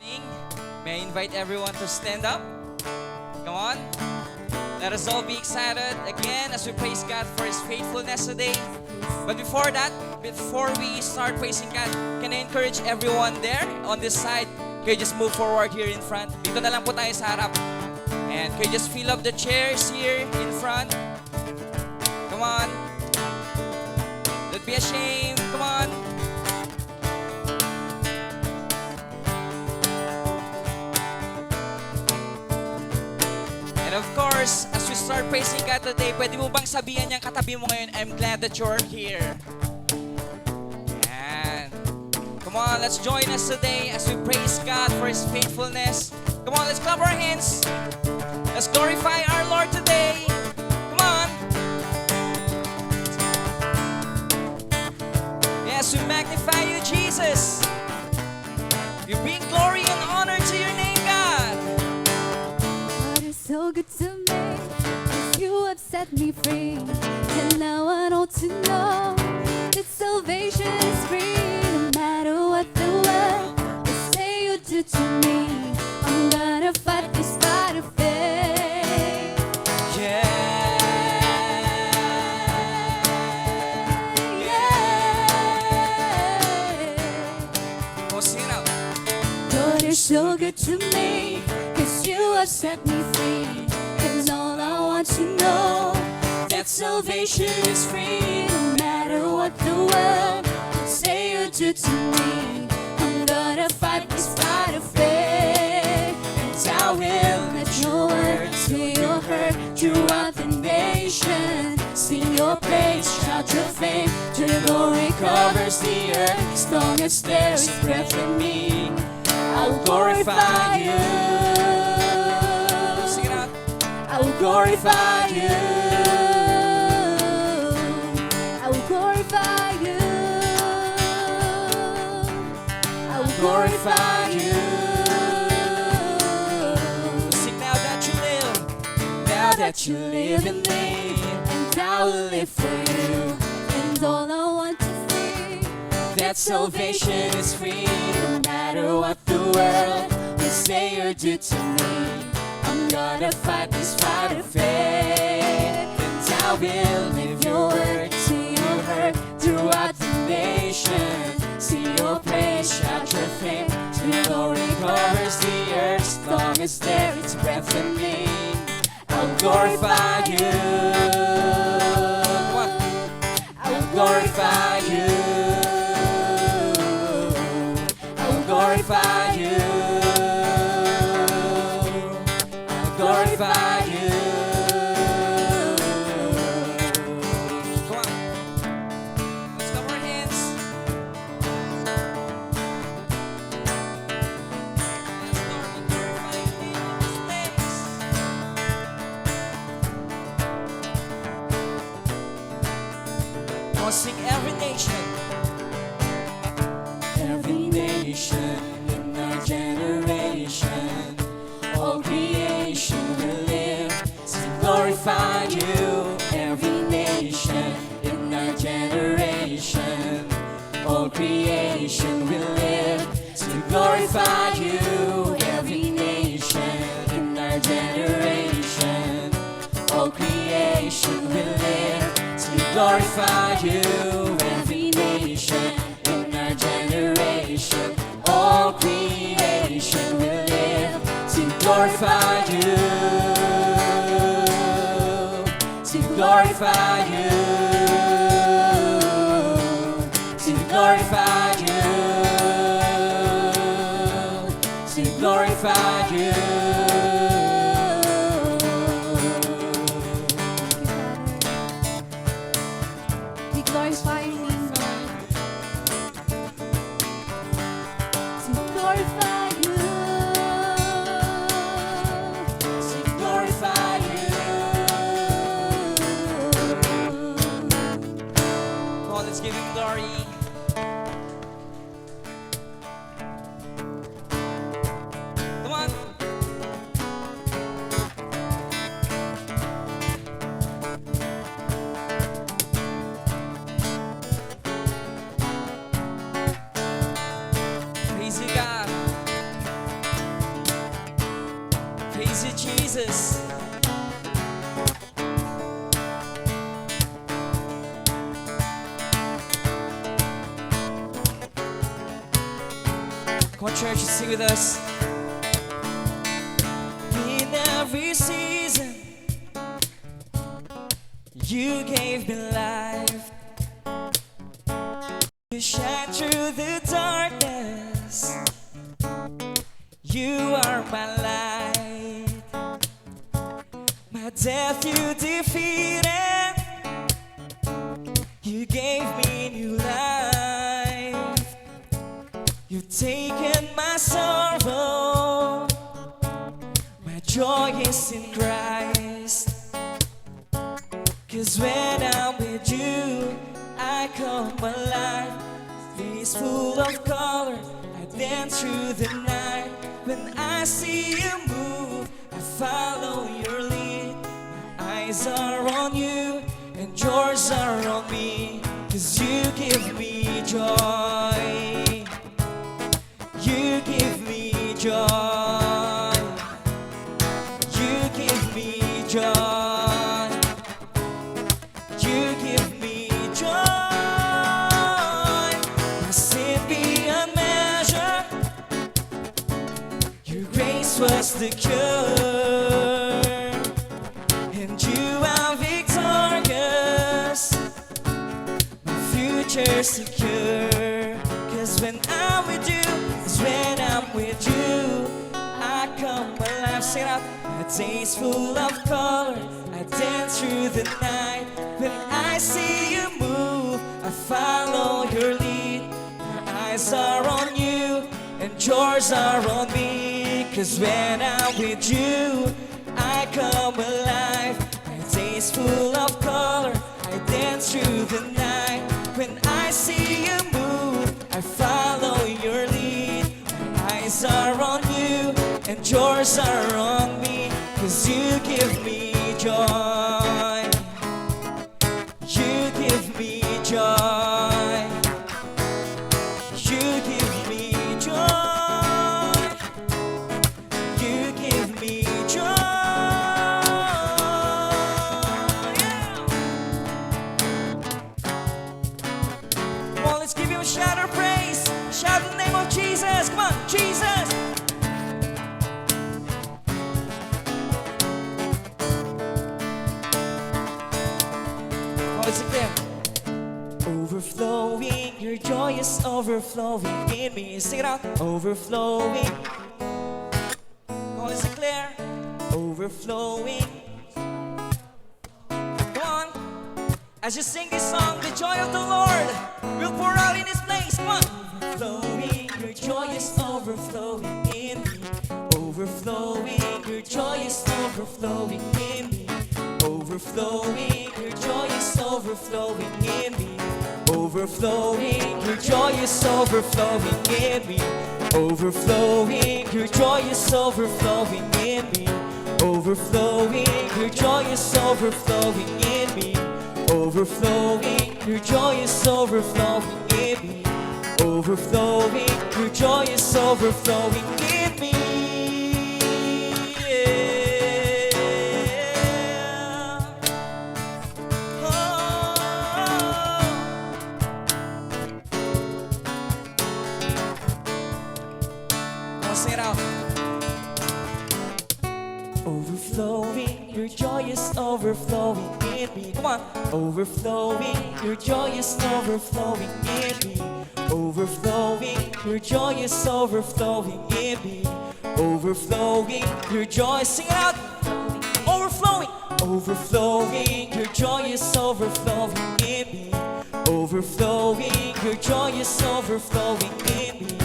May I invite everyone to stand up? Come on. Let us all be excited again as we praise God for His faithfulness today. But before that, before we start praising God, can I encourage everyone there on this side? Can you just move forward here in front? Dito na lang po tayo sa harap. And can you just fill up the chairs here in front? Come on. Don't be ashamed. Come on. And of course, as we start praising God today, pwede mo bang sabihan niyang katabi mo ngayon, I'm glad that you're here. Yan. Come on, let's join us today as we praise God for His faithfulness. Come on, let's clap our hands. Let's glorify our Lord today. Come on. Yes, we magnify you, Jesus. We bring glory and honor to your name, God. God is so good to me, 'cause you have set me free. And now I know to know that salvation is free. No matter what the world will say you do to me, I'm gonna fight this fight of faith. Yeah. Come on, sing it out. Lord, you're so good to me, 'cause you have set me free. And all I want to know, that salvation is free. No matter what the world will say or do to me, I'm gonna fight this fight of faith. And I will let your word say your hurt throughout the nation. Sing your praise, shout your fame, till your glory covers the earth. As long as there is breath in me, I'll glorify you. Sing it out. I'll glorify you. I'll glorify you. I'll glorify you. Sing now that you live. Now that you live in me, and I will live for you. And all I want to see, that salvation is free. No matter what the world will say or do to me, I'm gonna fight this fight of faith. And I will live your word, see your hurt throughout the nation. See your praise, shout your fame, till your glory covers the earth. As long as there is breath in me, I'll glorify you. Come on. I'll glorify you. I'll glorify you. I'll glorify you. Come on. Let's clap our hands. Yes, Lord, we glorify your name in this place. Come on, sing every nation. Every nation in our generation, all creation will live to glorify you. Every nation in our generation, all creation will live to glorify you. Every nation in our generation, all creation will live to glorify you. Every nation in our generation, all creation will live to glorify you. To glorify you. To glorify you. To glorify you. We glorify you, Lord. To glorify you. To glorify you. Come on, let's give Him glory. Come on. Praise you, God. Jesus. Come on, church, sing with us. In every season, you gave me life. You shine through the darkness. You are my light. My death you defeated. You gave me new life. You've taken my sorrow. My joy is in Christ. 'Cause when I'm with you, I come alive. Face full of color, I dance through the night. When I see you move, I follow your lead. My eyes are on you, and yours are on me. 'Cause you give me joy. You give me joy. You give me joy. You give me joy. My sin beyond measure. Your grace was the cure. And you are victorious. My future secure. 'Cause when I'm with you, 'cause when I'm with you, I come alive. Sing it out. My day's full of color. I dance through the night. When I see you move, I follow your lead. My eyes are on you, and yours are on me. 'Cause when I'm with you, I come alive. My day's full of color. I dance through the night. When I see you move, I follow your lead. My eyes are on you, and yours are on me. 'Cause you give me joy. You give me joy. You give me joy. You give me joy. Yeah. Come on, let's give him a shout of praise. Shout the name of Jesus. Come on, Jesus. It's again. Overflowing, your joy is overflowing in me. Sing it out. Overflowing. Come on, let's declare. Overflowing. Come on. As you sing this song, the joy of the Lord will pour out in this place. Come on. Overflowing, your joy is overflowing in me. Overflowing, your joy is overflowing in me. Overflowing, your joy is overflowing in me. Overflowing, your joy is overflowing in me. Overflowing, your joy is overflowing in me. Overflowing, your joy is overflowing in me. Overflowing, your joy is overflowing in me. Overflowing, your joy is overflowing in me. Sing it out. Overflowing, your joy is overflowing in me. Come on. Overflowing, your joy is overflowing in me. Overflowing, your joy is overflowing in me. Overflowing, your joy. Sing it out. Overflowing. Overflowing, your joy is overflowing in me. Overflowing, your joy is overflowing in me.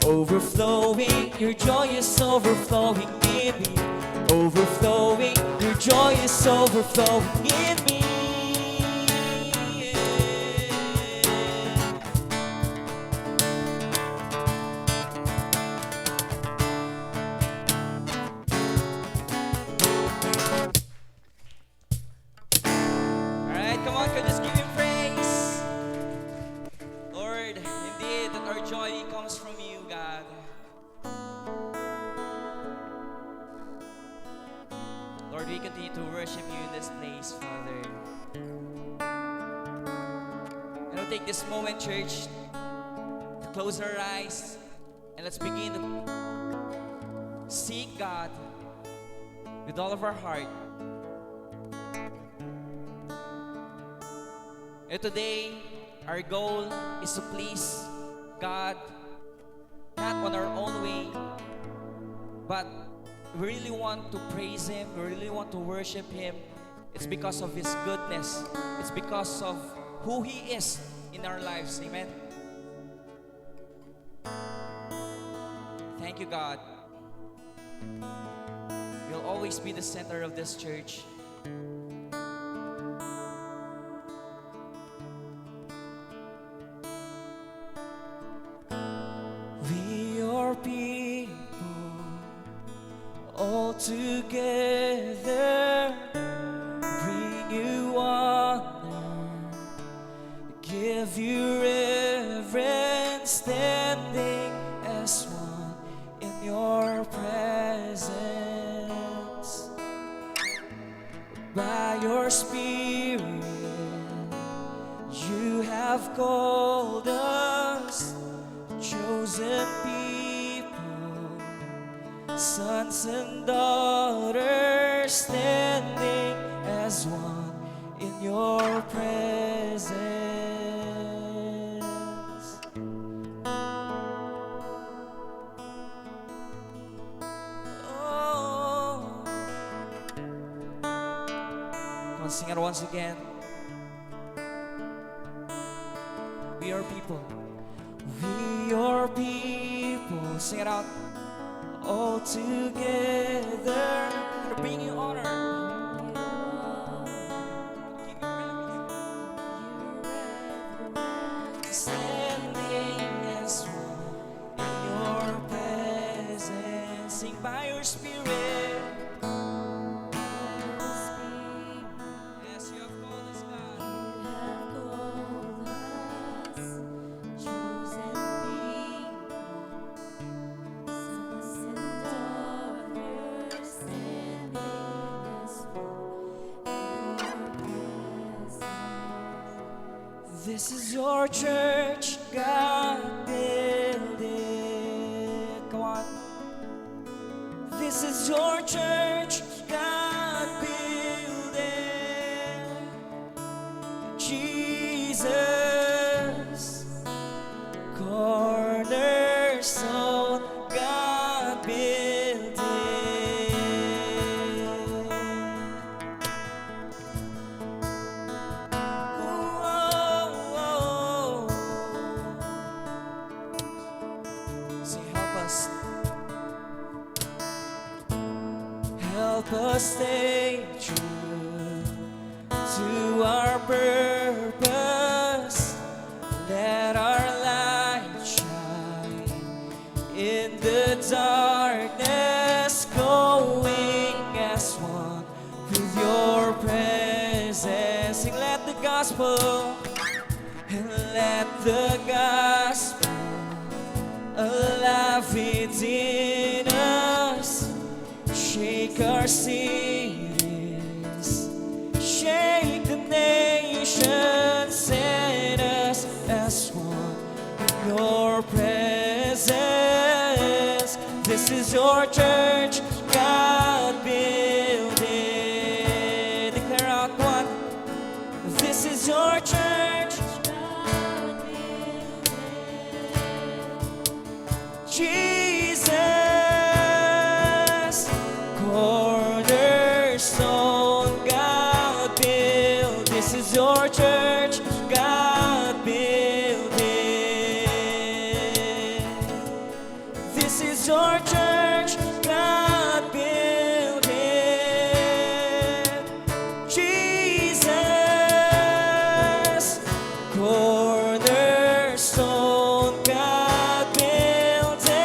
Overflowing, your joy is overflowing in me. Overflowing, your joy is overflowing in me. Alright, come on, can just give him praise. Lord, indeed that our joy comes from you, God. we continue to worship you in this place, Father. And we'll take this moment, church, to close our eyes and let's begin to seek God with all of our heart. And today, our goal is to please God, not on our own way, but we really want to praise Him, we really want to worship Him. It's because of His goodness, it's because of who He is in our lives. Amen. Thank you, God. You'll always be the center of this church. We, your people, all together, bring you honor, give you reverence, standing as one in your presence. By your Spirit, you have called us, chosen people, sons and daughters, standing as one in your presence. Oh, come on, sing it once again. We are people. We, your people, sing it out. All together, to bring you honor. Give you reverence. Standing as one in your presence. Sing by your Spirit. Yes, you have called us, God. This is your church, God, build it. Come on. This is your church, God, build it. Jesus, cornerstone, God, build it. Help us stay true to our purpose. Let our light shine in the darkness, going as one with your presence. Sing, let the gospel, and let the gospel alive within us. Shake our cities, shake the nations, set us as one in your presence. This is your church, God, build it. Declare out one. This is your church, God, build it. Jesus, cornerstone, God, build. This is your church, God, build it. This is your church, God, build it. Jesus, cornerstone, God, build it.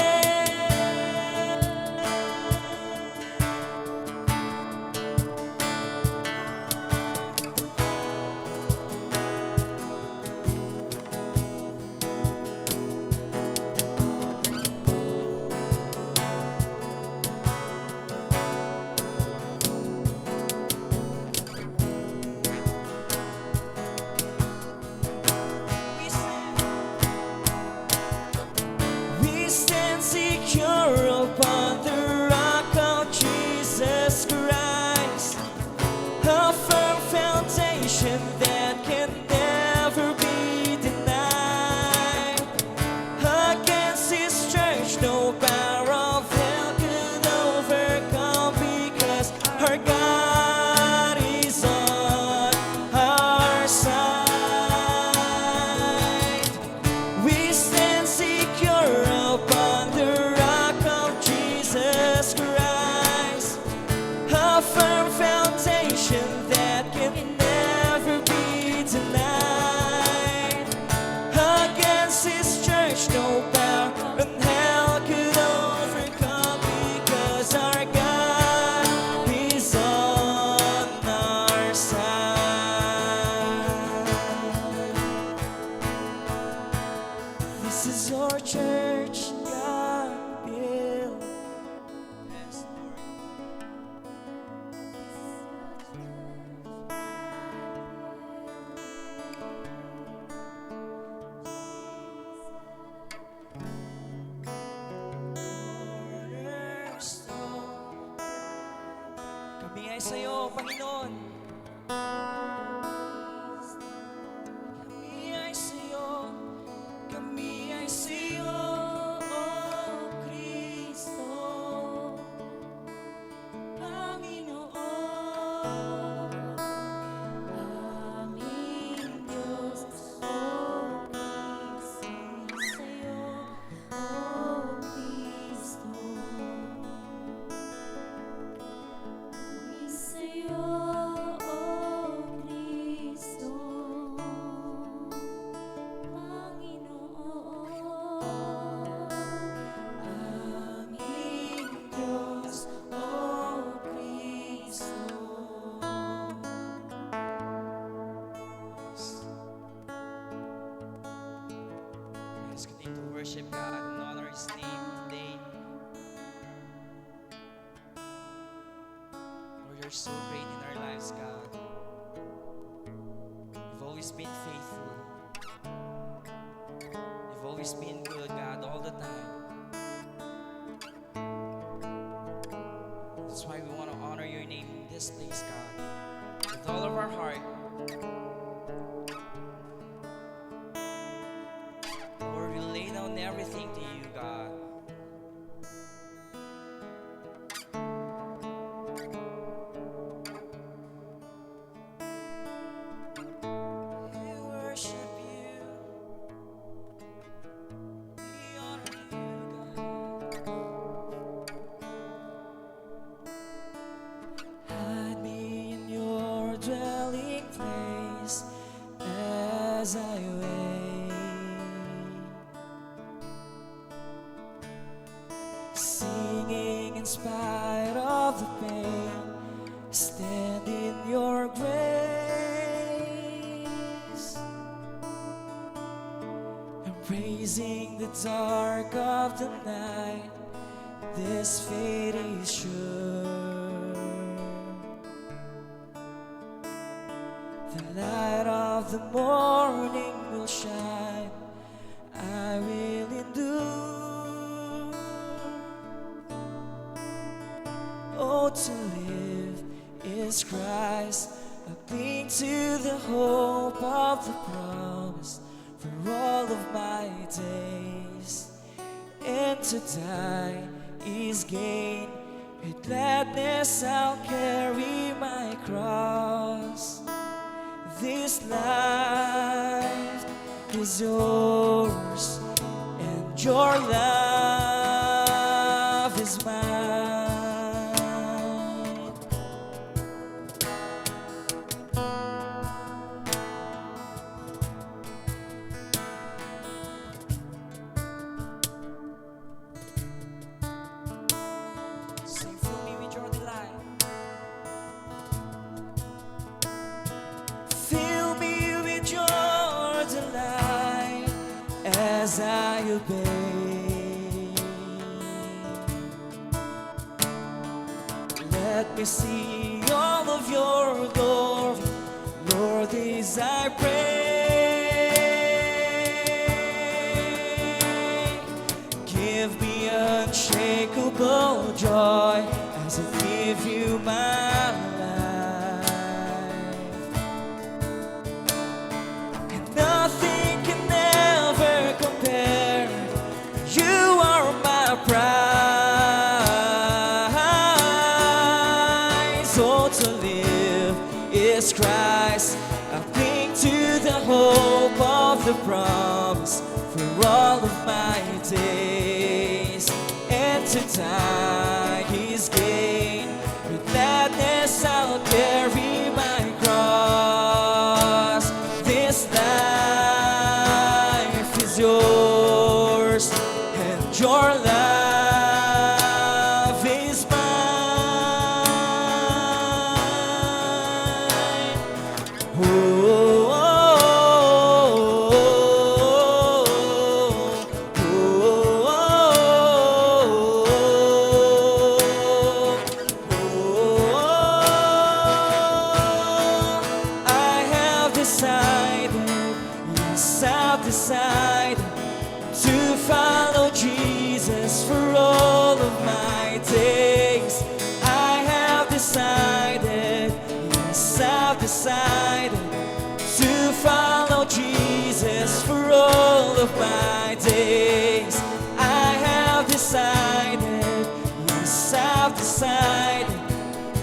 This is your church, God built. Yes, Lord. Cornerstone. Kami ay sa'yo, Panginoon. Kami ay sa'yo. Kami ay sa'yo, oh Kristo. Panginoon. Aming Diyos, oh Kristo, sa'yo, oh Kristo. Sa'yo, oh Kristo, Panginoon. Aming Diyos, oh Kristo. Let's continue to worship God and honor His name today. Lord, you're so great in our lives, God. You've always been faithful. You've always been good, God, all the time. That's why we want to honor your name in this place, God. With all of our heart. Lord, we lay down everything to you, God. We worship you. We honor you, God. Hide me in your dwelling place as I wait, singing in spite of the pain. Stand in your grace, embracing the dark of the night. This fate is sure. The light of the morning will shine. I will endure. Oh, to live is Christ. I cling to the hope of the promise for all of my days. And to die is gain. With gladness I'll carry my cross. This life is yours, and your love is mine. Sing, fill me with your delight. Fill me with your delight as I obey. Let me see all of your glory, Lord, as I pray. Give me unshakable joy as I give you my life. And nothing can ever compare. You are my prize. Oh, to live is Christ. I cling to the hope of the promise for all of my days. And to die is gain. With gladness I'll carry my cross. This life is yours, and your love is mine. Oh, oh, oh, oh, have decided to follow Jesus for all of my days. I have decided, yes, I've decided to follow Jesus for all of my days. I have decided, yes, I've decided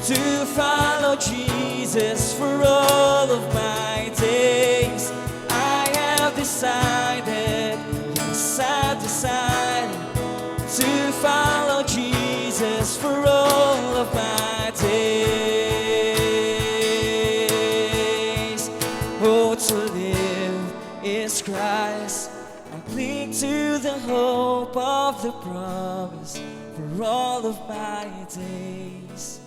to follow Jesus for all of my days. I have decided, yes, I've decided to follow Jesus for all of my days. Oh, to live is Christ. I cling to the hope of the promise for all of my days.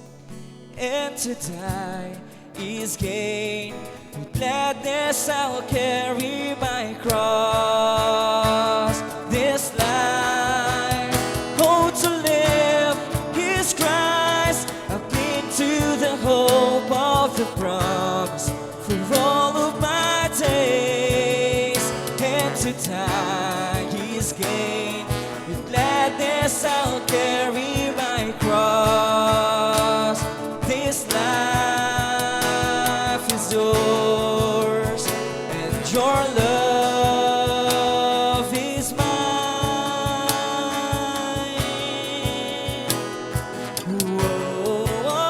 And to die is gain. With gladness I'll carry my cross. This life, oh, to live is Christ. I cling to the hope of the promise for all of my days. And to die is gain. With gladness I'll carry my cross. This life is yours, and your love is mine. Whoa, whoa,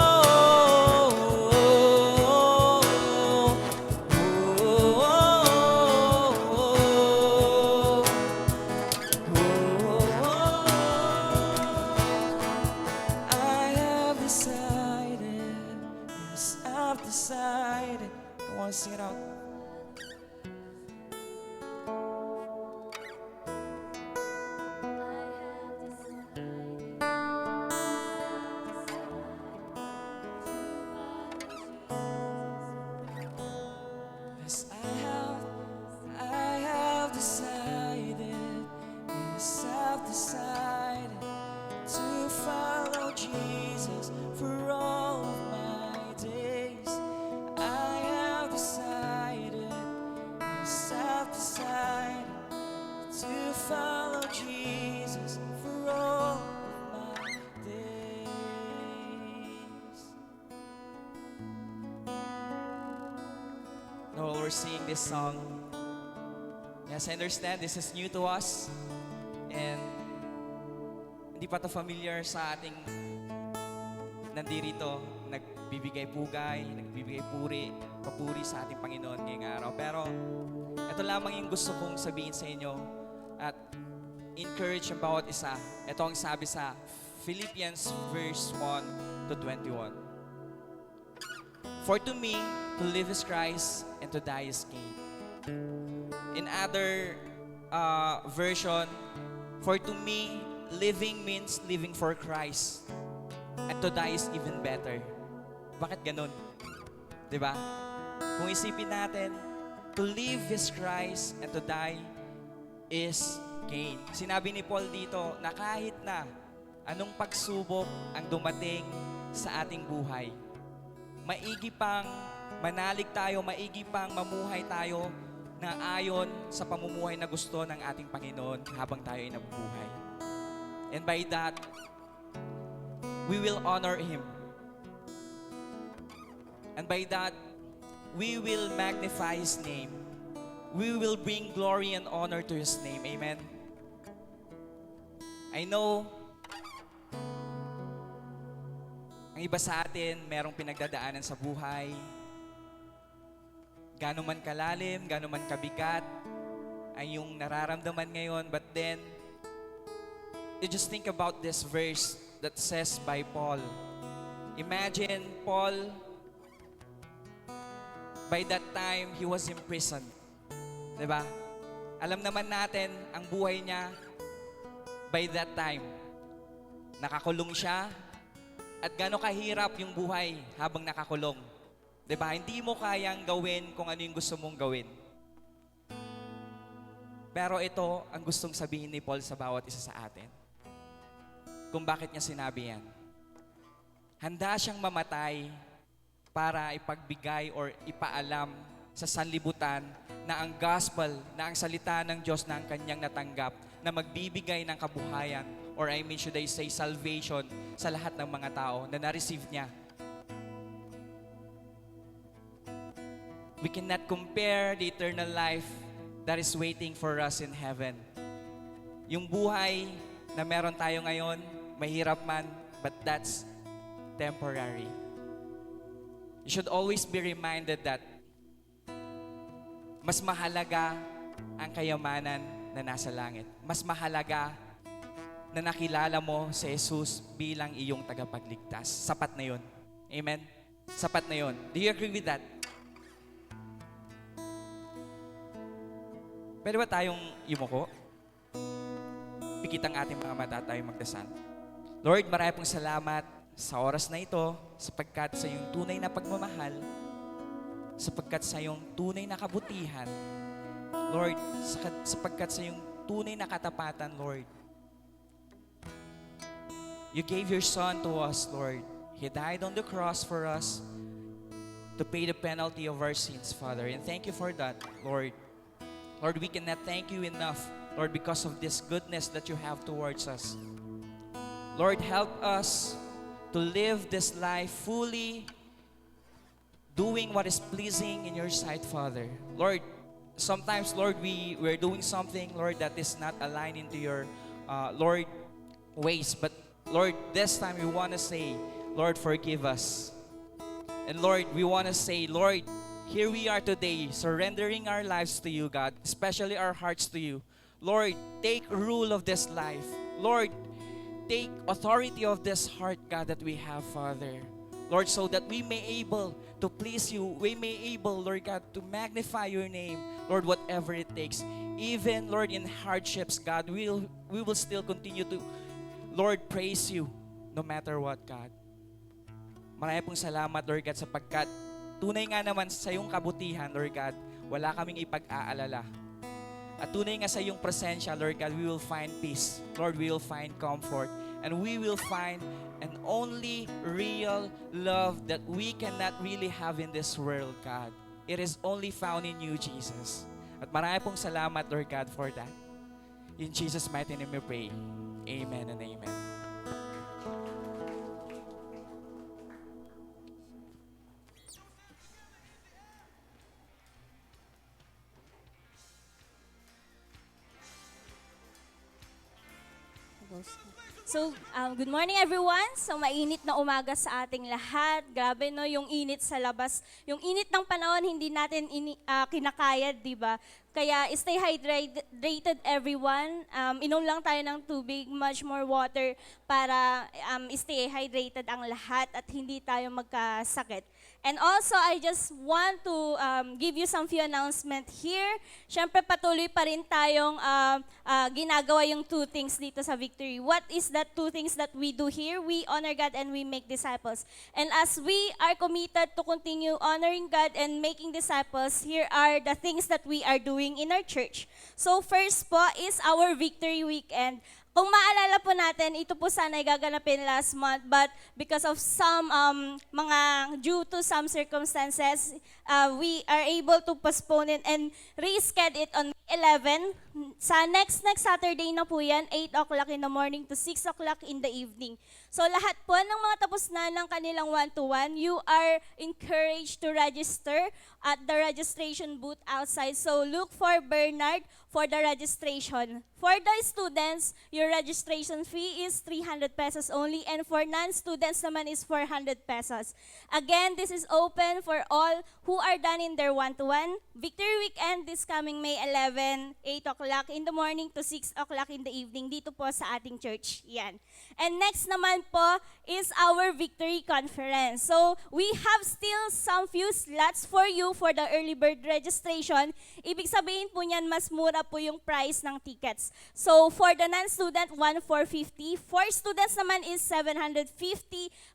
I have decided, yes, I've decided. I want to sing it out. Yes, I have decided, yes, I've decided to follow Jesus for all of my days. I have decided, yes, I've decided to follow Jesus for all of my days. No, we're singing this song. Yes, I understand this is new to us, and hindi pa to familiar sa ating nandirito, nagbibigay pugay, nagbibigay papuri sa ating Panginoon ngayong araw. Pero ito lamang yung gusto kong sabihin sa inyo at encourage ang bawat isa. Ito ang sabi sa Philippians verse 1 to 21. For to me, to live is Christ and to die is gain. In other version, for to me, living means living for Christ. And to die is even better. Bakit ganun? Diba? Kung isipin natin, to live is Christ and to die is gain. Sinabi ni Paul dito na kahit na anong pagsubok ang dumating sa ating buhay, maigi pang manalig tayo, maigi pang mamuhay tayo na ayon sa pamumuhay na gusto ng ating Panginoon habang tayo ay nabubuhay. And by that, we will honor Him. And by that, we will magnify His name. We will bring glory and honor to His name. Amen? I know, ang iba sa atin, merong pinagdadaanan sa buhay. Gano'n man kalalim, gano'n man kabigat, ay yung nararamdaman ngayon. But then, you just think about this verse that says by Paul. Imagine Paul, by that time, he was imprisoned. Diba? Alam naman natin, ang buhay niya, by that time, nakakulong siya, at gano'n kahirap yung buhay habang nakakulong. Diba? Hindi mo kayang gawin kung ano yung gusto mong gawin. Pero ito ang gustong sabihin ni Paul sa bawat isa sa atin. Kung bakit niya sinabi yan. Handa siyang mamatay para ipagbigay or ipaalam sa sanlibutan na ang gospel, na ang salita ng Diyos na ang kanyang natanggap, na magbibigay ng kabuhayan, or I mean, should I say, salvation sa lahat ng mga tao na na-receive niya. We cannot compare the eternal life that is waiting for us in heaven. Yung buhay na meron tayo ngayon, mahirap man, but that's temporary. You should always be reminded that mas mahalaga ang kayamanan na nasa langit. Mas mahalaga na nakilala mo si Jesus bilang iyong tagapagligtas. Sapat na yun. Amen? Sapat na yun. Do you agree with that? Pwede ba tayong yumuko? Pikit ang ating mga mata, tayo magdasal. Lord, marami pong salamat sa oras na ito, sapagkat sa iyong tunay na pagmamahal, sapagkat sa iyong tunay na kabutihan, Lord, sapagkat sa iyong tunay na katapatan, Lord. You gave your Son to us, Lord. He died on the cross for us to pay the penalty of our sins, Father. And thank you for that, Lord. Lord, we cannot thank you enough, Lord, because of this goodness that you have towards us. Lord, help us to live this life fully, doing what is pleasing in your sight, Father. Lord, sometimes, Lord, we're doing something, Lord, that is not aligned into your, Lord, ways. But, Lord, this time we want to say, Lord, forgive us. And, Lord, we want to say, Lord, here we are today, surrendering our lives to you, God, especially our hearts to you. Lord, take rule of this life. Lord, take authority of this heart, God, that we have, Father. Lord, so that we may able to please you. We may able, Lord God, to magnify your name, Lord, whatever it takes. Even, Lord, in hardships, God, we will still continue to, Lord, praise you no matter what, God. Marami pong salamat, Lord God, sapagkat tunay nga naman sa iyong kabutihan, Lord God, wala kaming ipag-aalala. At tunay nga sa iyong presensya, Lord God, we will find peace. Lord, we will find comfort. And we will find an only real love that we cannot really have in this world, God. It is only found in you, Jesus. At marami pong salamat, Lord God, for that. In Jesus' mighty name we pray. Amen and amen. So, good morning everyone. So, mainit na umaga sa ating lahat. Grabe no, yung init sa labas. Yung init ng panahon, hindi natin kinakaya, di ba? Kaya stay hydrated everyone. Inom lang tayo ng tubig, much more water para stay hydrated ang lahat at hindi tayo magkasakit. And also, I just want to give you some few announcement here. Siyempre, patuloy pa rin tayong ginagawa yung two things dito sa Victory. What is that two things that we do here? We honor God and we make disciples. And as we are committed to continue honoring God and making disciples, here are the things that we are doing in our church. So first po is our Victory Weekend. Kung maalala po natin, ito po sana ay gaganapin last month, but because of some due to some circumstances, we are able to postpone it and reschedule it on 11. Sa next Saturday na po yan, 8 o'clock in the morning to 6 o'clock in the evening. So lahat po ng mga tapos na ng kanilang one-to-one, you are encouraged to register at the registration booth outside. So look for Bernard for the registration. For the students, your registration fee is 300 pesos only, and for non-students naman is 400 pesos. Again, this is open for all who are done in their one-to-one. Victory Weekend this coming May 11, 8 o'clock in the morning to 6 o'clock in the evening dito po sa ating church. Yan. And next naman po is our Victory Conference. So, we have still some few slots for you for the early bird registration. Ibig sabihin po niyan, mas mura po yung price ng tickets. So, for the non-student, 1,450. For students naman is 750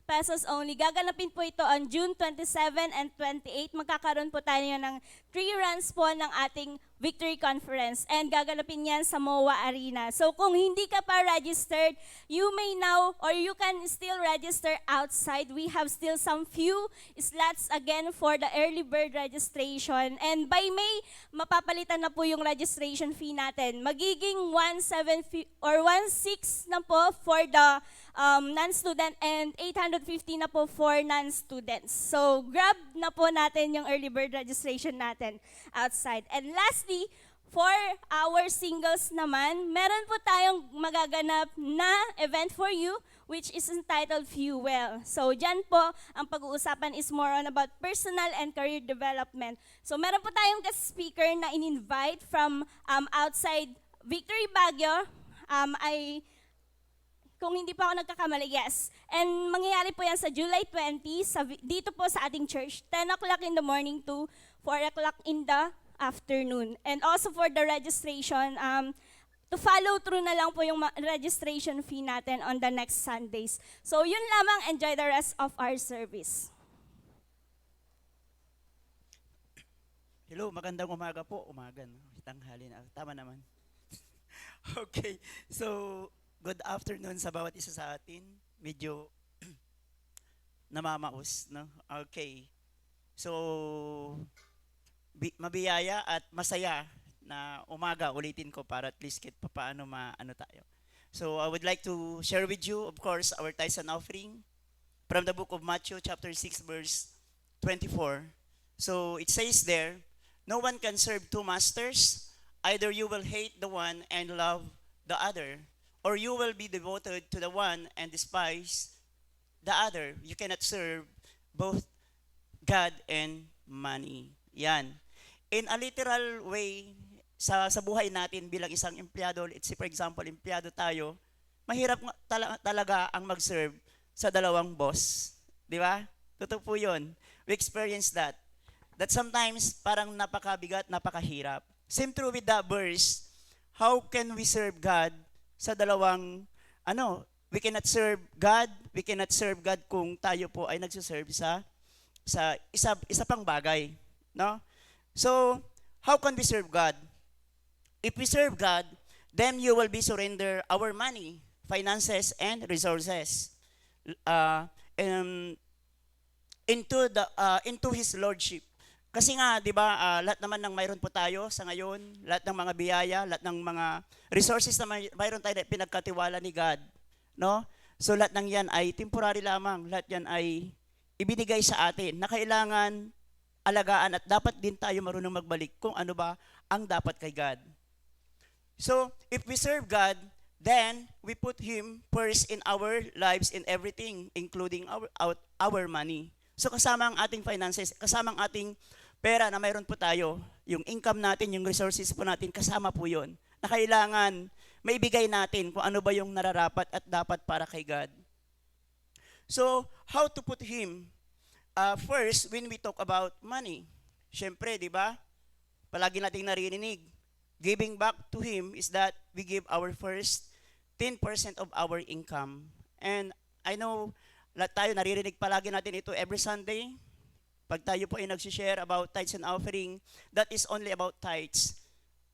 pesos only. Gaganapin po ito on June 27 and 28. Magkakaroon po tayo ng 3 runs po ng ating Victory Conference and gaganapin yan sa MOA Arena. So kung hindi ka pa registered, you may now or you can still register outside. We have still some few slots again for the early bird registration. And by May, mapapalitan na po yung registration fee natin. Magiging 1,750 or 1,600 na po for the non-student and 850 na po for non-students. So grab na po natin yung early bird registration natin outside. And lastly, for our singles naman, meron po tayong magaganap na event for you which is entitled Fuel. So dyan po, ang pag-uusapan is more on about personal and career development. So meron po tayong guest speaker na in-invite from outside Victory Baguio. Kung hindi pa ako nagkakamali, yes. And mangyayari po yan sa July 20, dito po sa ating church, 10 o'clock in the morning to 4 o'clock in the afternoon. And also for the registration, to follow through na lang po yung registration fee natin on the next Sundays. So yun lamang, enjoy the rest of our service. Hello, magandang umaga po. Umaga, no? Tanghali na. Tama naman. Okay, so good afternoon sa bawat isa sa atin. Medyo namamaos, no? Okay. So, mabiyaya at masaya na umaga, ulitin ko para at least kahit paano maano tayo. So, I would like to share with you, of course, our tithes and offering from the book of Matthew, chapter 6, verse 24. So, it says there, no one can serve two masters. Either you will hate the one and love the other, or you will be devoted to the one and despise the other. You cannot serve both God and money. Yan. In a literal way, sa buhay natin bilang isang empleyado, let's say for example, empleyado tayo, mahirap talaga ang mag-serve sa dalawang boss. Di ba? Totoo po yun. We experience that. That sometimes parang napakabigat, napakahirap. Same true with that verse. How can we serve God sa dalawang, we cannot serve God kung tayo po ay nagsiserve sa isa pang bagay. No? So, how can we serve God? If we serve God, then you will be surrender our money, finances, and resources into His Lordship. Kasi nga, di ba, lahat naman ng mayroon po tayo sa ngayon, lahat ng mga biyaya, lahat ng mga resources na mayroon tayo na pinagkatiwala ni God. No? So lahat ng yan ay temporary lamang, lahat yan ay ibinigay sa atin na kailangan alagaan at dapat din tayo marunong magbalik kung ano ba ang dapat kay God. So, if we serve God, then we put Him first in our lives in everything, including our money. So kasama ang ating finances, kasama ang ating pera na mayroon po tayo, yung income natin, yung resources po natin, kasama po yun, na kailangan maibigay natin kung ano ba yung nararapat at dapat para kay God. So, how to put Him? First, when we talk about money, syempre, di ba? Palagi nating naririnig, giving back to Him is that we give our first 10% of our income. And I know, lahat tayo naririnig palagi natin ito every Sunday. Pag tayo po ay nagsishare about tithes and offering, that is only about tithes.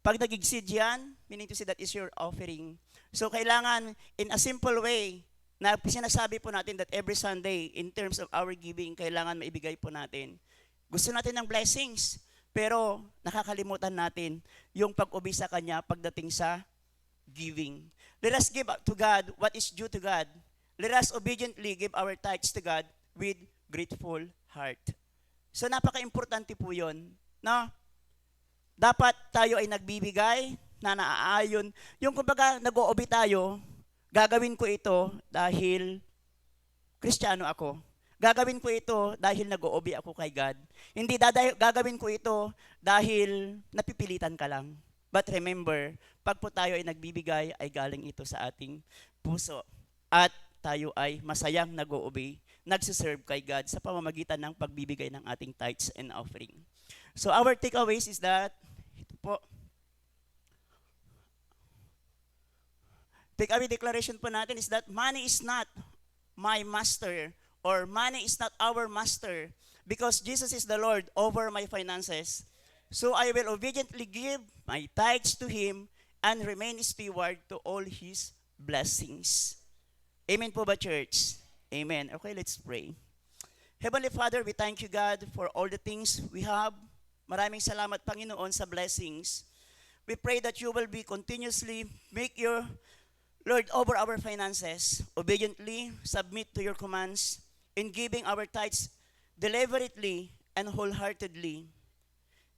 Pag nag-exceed yan, meaning to say that is your offering. So kailangan, in a simple way, na sinasabi po natin that every Sunday, in terms of our giving, kailangan maibigay po natin. Gusto natin ng blessings, pero nakakalimutan natin yung pag-ubi sa Kanya pagdating sa giving. Let us give to God what is due to God. Let us obediently give our tithes to God with grateful heart. So napaka-importante po yun. No? Dapat tayo ay nagbibigay na naaayon. Yung kumbaga nag-oobi tayo, gagawin ko ito dahil Kristiyano ako. Gagawin ko ito dahil nag-oobi ako kay God. Hindi gagawin ko ito dahil napipilitan ka lang. But remember, pag po tayo ay nagbibigay, ay galing ito sa ating puso. At tayo ay masayang nag-o-obey, nagsiserve kay God sa pamamagitan ng pagbibigay ng ating tithes and offering. So our takeaways is that, ito po, takeaway declaration po natin is that money is not my master or money is not our master because Jesus is the Lord over my finances. So I will obediently give my tithes to him and remain steward to all his blessings. Amen po ba, church? Amen. Okay, let's pray. Heavenly Father, we thank you, God, for all the things we have. Maraming salamat, Panginoon, sa blessings. We pray that you will be continuously make your Lord over our finances, obediently submit to your commands in giving our tithes deliberately and wholeheartedly.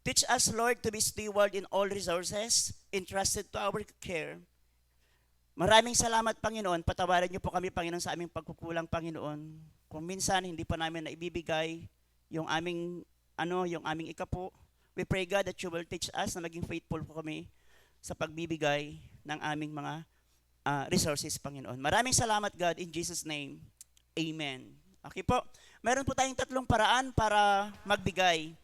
Teach us, Lord, to be steward in all resources entrusted to our care. Maraming salamat, Panginoon. Patawarin niyo po kami, Panginoon, sa aming pagkukulang, Panginoon. Kung minsan hindi pa namin naibibigay yung aming ikapo. We pray, God, that you will teach us na maging faithful po kami sa pagbibigay ng aming mga resources, Panginoon. Maraming salamat, God, in Jesus' name. Amen. Okay po. Meron po tayong 3 paraan para magbigay.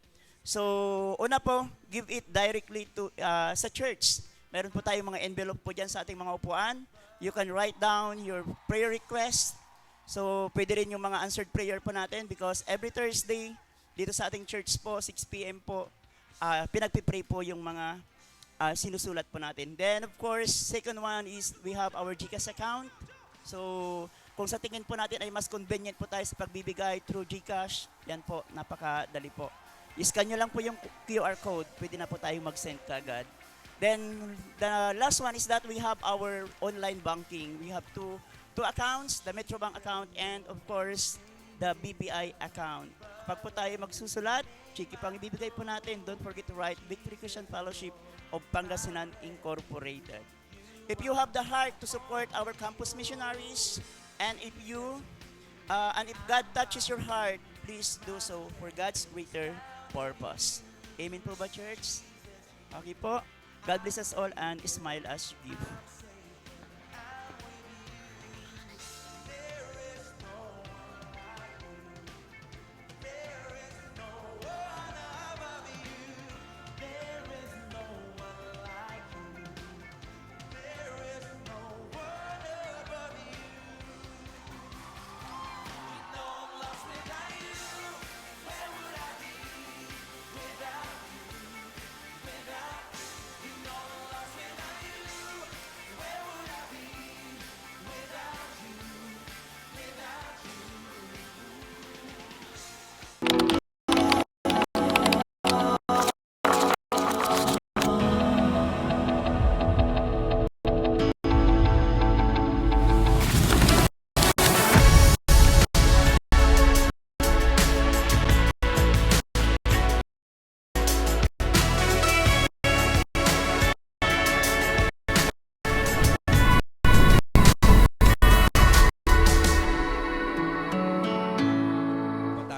So, una po, give it directly to sa church. Meron po tayong mga envelope po dyan sa ating mga upuan. You can write down your prayer request. So, pwede rin yung mga answered prayer po natin because every Thursday, dito sa ating church po, 6 p.m. po, pinagpipray po yung mga sinusulat po natin. Then, of course, second one is we have our GCash account. So, kung sa tingin po natin ay mas convenient po tayo sa pagbibigay through GCash, yan po, napakadali po. I-scan nyo lang po yung QR code, pwede na po tayong mag-send kagad. Then, the last one is that we have our online banking. We have two accounts, the Metrobank account and of course, the BPI account. Pag po tayo magsusulat, chiki pang ibibigay po natin, don't forget to write Victory Christian Fellowship of Pangasinan Incorporated. If you have the heart to support our campus missionaries, and if God touches your heart, please do so for God's greater purpose. Amen po ba, church? Okay po. God bless us all and smile as you give.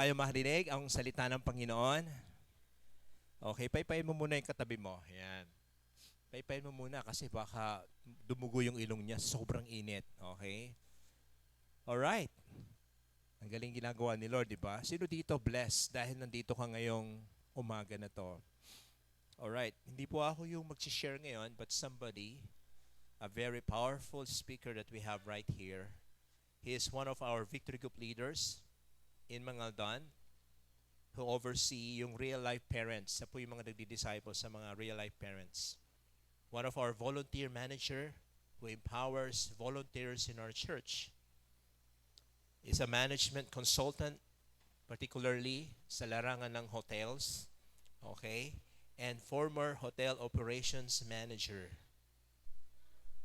Tayo marinig ang salita ng Panginoon. Okay, paypayin mo muna yung katabi mo. Yan. Paypayin mo muna kasi baka dumugo yung ilong niya. Sobrang init. Okay? Alright. Ang galing ginagawa ni Lord, di ba? Sino dito blessed dahil nandito ka ngayong umaga na to? Alright. Hindi po ako yung mag-share ngayon, but somebody, a very powerful speaker that we have right here. He is one of our Victory Group leaders in Mangaldan who oversee yung real-life parents. Sa po yung mga nagdi-disciple sa mga real-life parents. One of our volunteer manager who empowers volunteers in our church. Is a management consultant, particularly sa larangan ng hotels. Okay? And former hotel operations manager.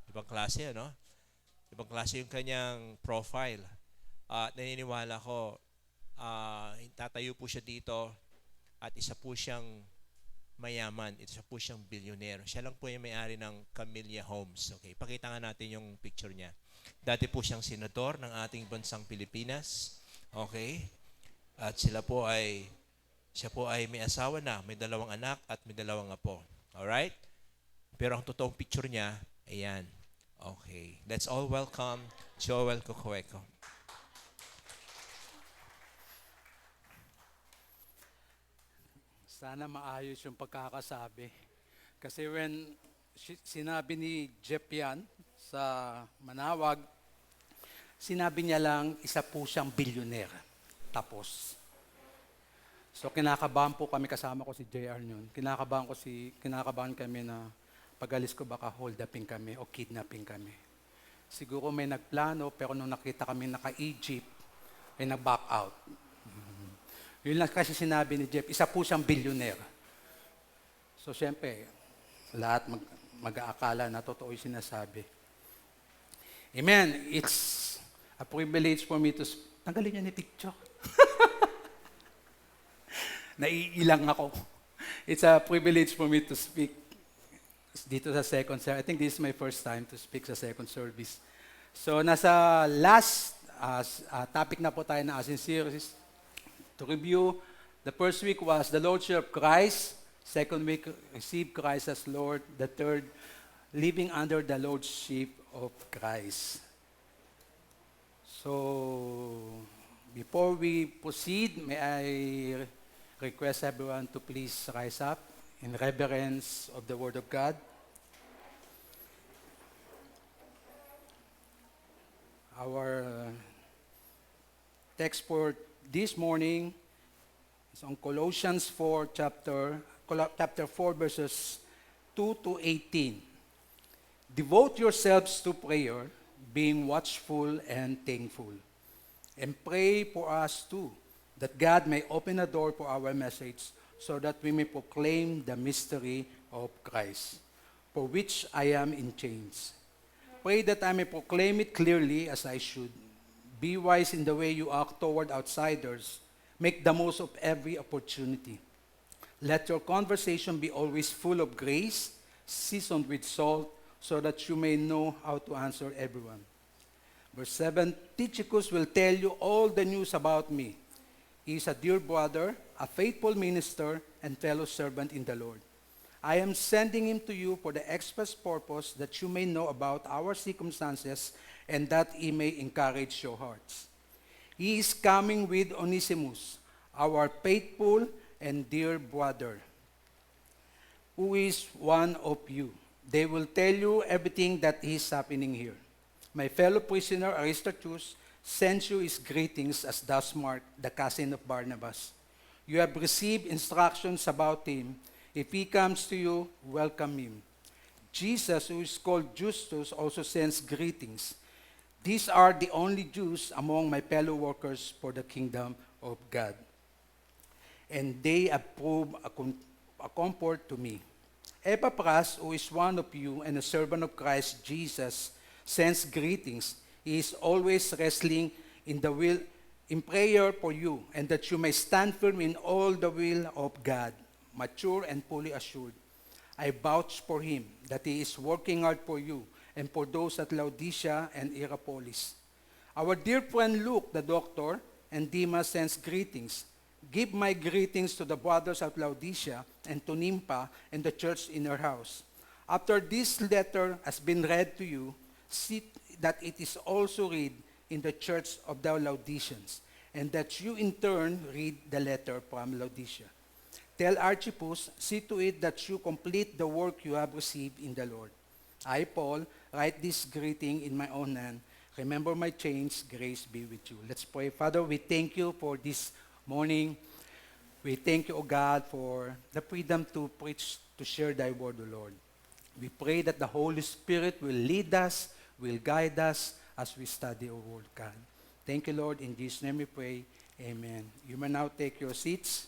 Ibang klase, ano? Ibang klase yung kanyang profile. At naniniwala ko, tatayo po siya dito at isa po siyang mayaman, isa po siyang billionaire. Siya lang po yung may-ari ng Camellia Homes. Okay, pakita nga natin yung picture niya. Dati po siyang senador ng ating bansang Pilipinas. Okay? At siya po ay may asawa na, may 2 anak at may 2 apo. Alright? Pero ang totoong picture niya, ayan. Okay. Let's all welcome Joel Cocoeco. Sana maayos yung pagkakasabi. Kasi when sinabi ni Jeff yan sa Manawag, sinabi niya lang isa po siyang billionaire. Tapos. So kinakabahan po kami, kasama ko si JR yun. Kinakabahan kami na pag-alis ko baka hold upin kami o kidnapping kami. Siguro may nagplano, pero nung nakita kami naka-Egypt, ay nag-back out. Yun lang kasi sinabi ni Jeff, isa po siyang billionaire. So syempre, lahat mag-aakala na totoo yung sinasabi. Amen. It's a privilege for me to... Tanggalin niyo ni picture. Naiilang ako. It's a privilege for me to speak dito sa second service. I think this is my first time to speak sa second service. So nasa last topic na po tayo na as in series. To review, the first week was the Lordship of Christ. Second week, receive Christ as Lord. The third, living under the Lordship of Christ. So, before we proceed, may I request everyone to please rise up in reverence of the Word of God. Our text for this morning is on Colossians 4, chapter 4, verses 2 to 18. Devote yourselves to prayer, being watchful and thankful. And pray for us too, that God may open a door for our message, so that we may proclaim the mystery of Christ, for which I am in chains. Pray that I may proclaim it clearly as I should. Be wise in the way you act toward outsiders. Make the most of every opportunity. Let your conversation be always full of grace, seasoned with salt, so that you may know how to answer everyone. Verse 7, Tychicus will tell you all the news about me. He is a dear brother, a faithful minister, and fellow servant in the Lord. I am sending him to you for the express purpose that you may know about our circumstances and that he may encourage your hearts. He is coming with Onesimus, our faithful and dear brother, who is one of you. They will tell you everything that is happening here. My fellow prisoner Aristarchus sends you his greetings, as does Mark, the cousin of Barnabas. You have received instructions about him. If he comes to you, welcome him. Jesus, who is called Justus, also sends greetings. These are the only Jews among my fellow workers for the kingdom of God. And they approve a comfort to me. Epaphras, who is one of you and a servant of Christ Jesus, sends greetings. He is always wrestling in prayer for you, and that you may stand firm in all the will of God, mature and fully assured. I vouch for him that he is working hard for you and for those at Laodicea and Hierapolis. Our dear friend Luke, the doctor, and Demas sends greetings. Give my greetings to the brothers at Laodicea and to Nympha and the church in her house. After this letter has been read to you, see that it is also read in the church of the Laodiceans, and that you in turn read the letter from Laodicea. Tell Archippus, see to it that you complete the work you have received in the Lord. I, Paul, write this greeting in my own hand. Remember my chains, grace be with you. Let's pray. Father, we thank you for this morning. We thank you, O God, for the freedom to preach, to share thy word, O Lord. We pray that the Holy Spirit will lead us, will guide us as we study our word, God. Thank you, Lord. In Jesus' name we pray. Amen. You may now take your seats.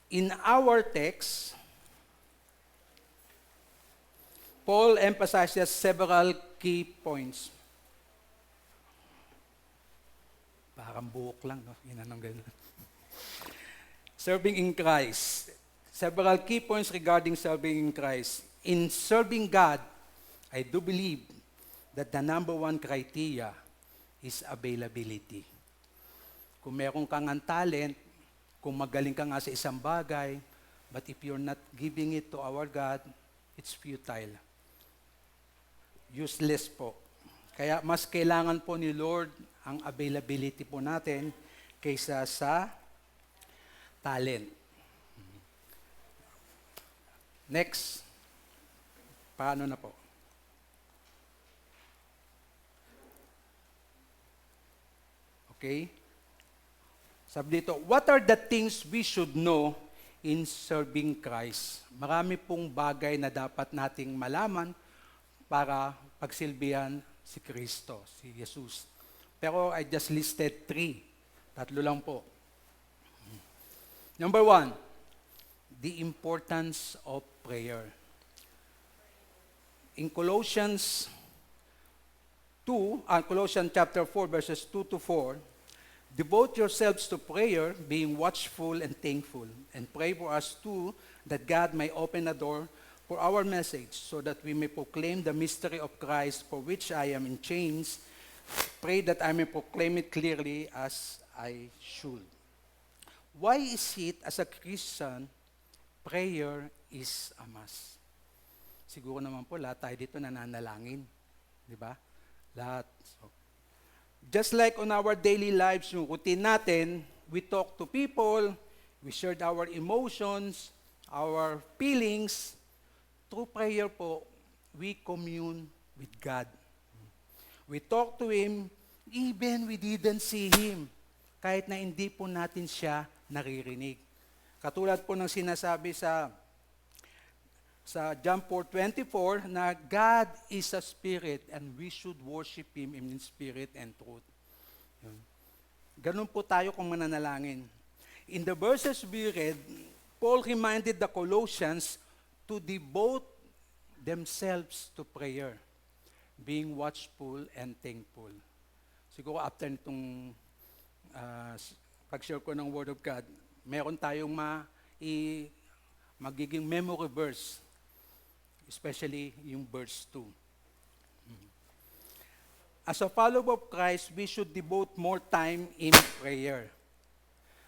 In our text, Paul emphasizes several key points. Parang buhok lang, no? Inanong ganun. Serving in Christ. Several key points regarding serving in Christ. In serving God, I do believe that the number one criteria is availability. Kung meron kang ang talent, kung magaling ka nga sa isang bagay, but if you're not giving it to our God, it's futile. Useless po. Kaya mas kailangan po ni Lord ang availability po natin kaysa sa talent. Next. Paano na po? Okay? Sabi dito, what are the things we should know in serving Christ? Marami pong bagay na dapat nating malaman para pagsilbihan si Kristo, si Jesus. Pero I just listed 3. Tatlo lang po. Number 1, the importance of prayer. In Colossians chapter 4, verses 2 to 4, devote yourselves to prayer, being watchful and thankful, and pray for us too, that God may open a door for our message, so that we may proclaim the mystery of Christ, for which I am in chains. Pray that I may proclaim it clearly as I should. Why is it, as a Christian, prayer is a must? Siguro naman po, lahat tayo dito nananalangin. Di ba? Lahat. So, just like on our daily lives, yung routine natin, we talk to people, we shared our emotions, our feelings. Through prayer po, we commune with God. We talk to Him, even we didn't see Him, kahit na hindi po natin siya naririnig. Katulad po ng sinasabi sa John 4:24 na God is a spirit and we should worship Him in spirit and truth. Yun. Ganun po tayo kung mananalangin. In the verses we read, Paul reminded the Colossians to devote themselves to prayer, being watchful and thankful. Siguro after nitong pag-share ko ng Word of God, meron tayong magiging memory verse, especially yung verse 2. As a follower of Christ, we should devote more time in prayer.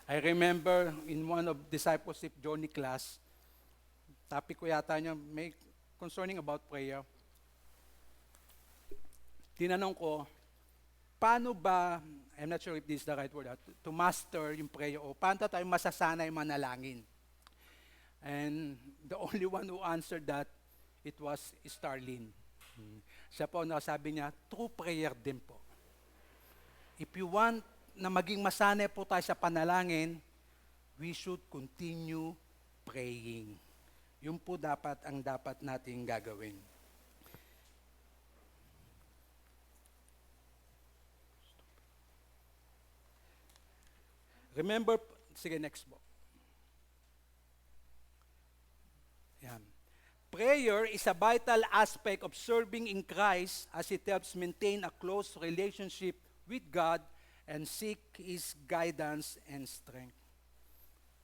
I remember in one of discipleship journey class, topic ko yata niya, may concerning about prayer. Tinanong ko, paano ba, I'm not sure if this is the right word, to master yung prayer, o paano tayo masasanay manalangin? And the only one who answered that, it was Starlene. Siya po, sabi niya, through prayer din po. If you want na maging masanay po tayo sa panalangin, we should continue praying. Yun po ang dapat nating gagawin. Remember, sige, next po. Yan. Prayer is a vital aspect of serving in Christ as it helps maintain a close relationship with God and seek His guidance and strength.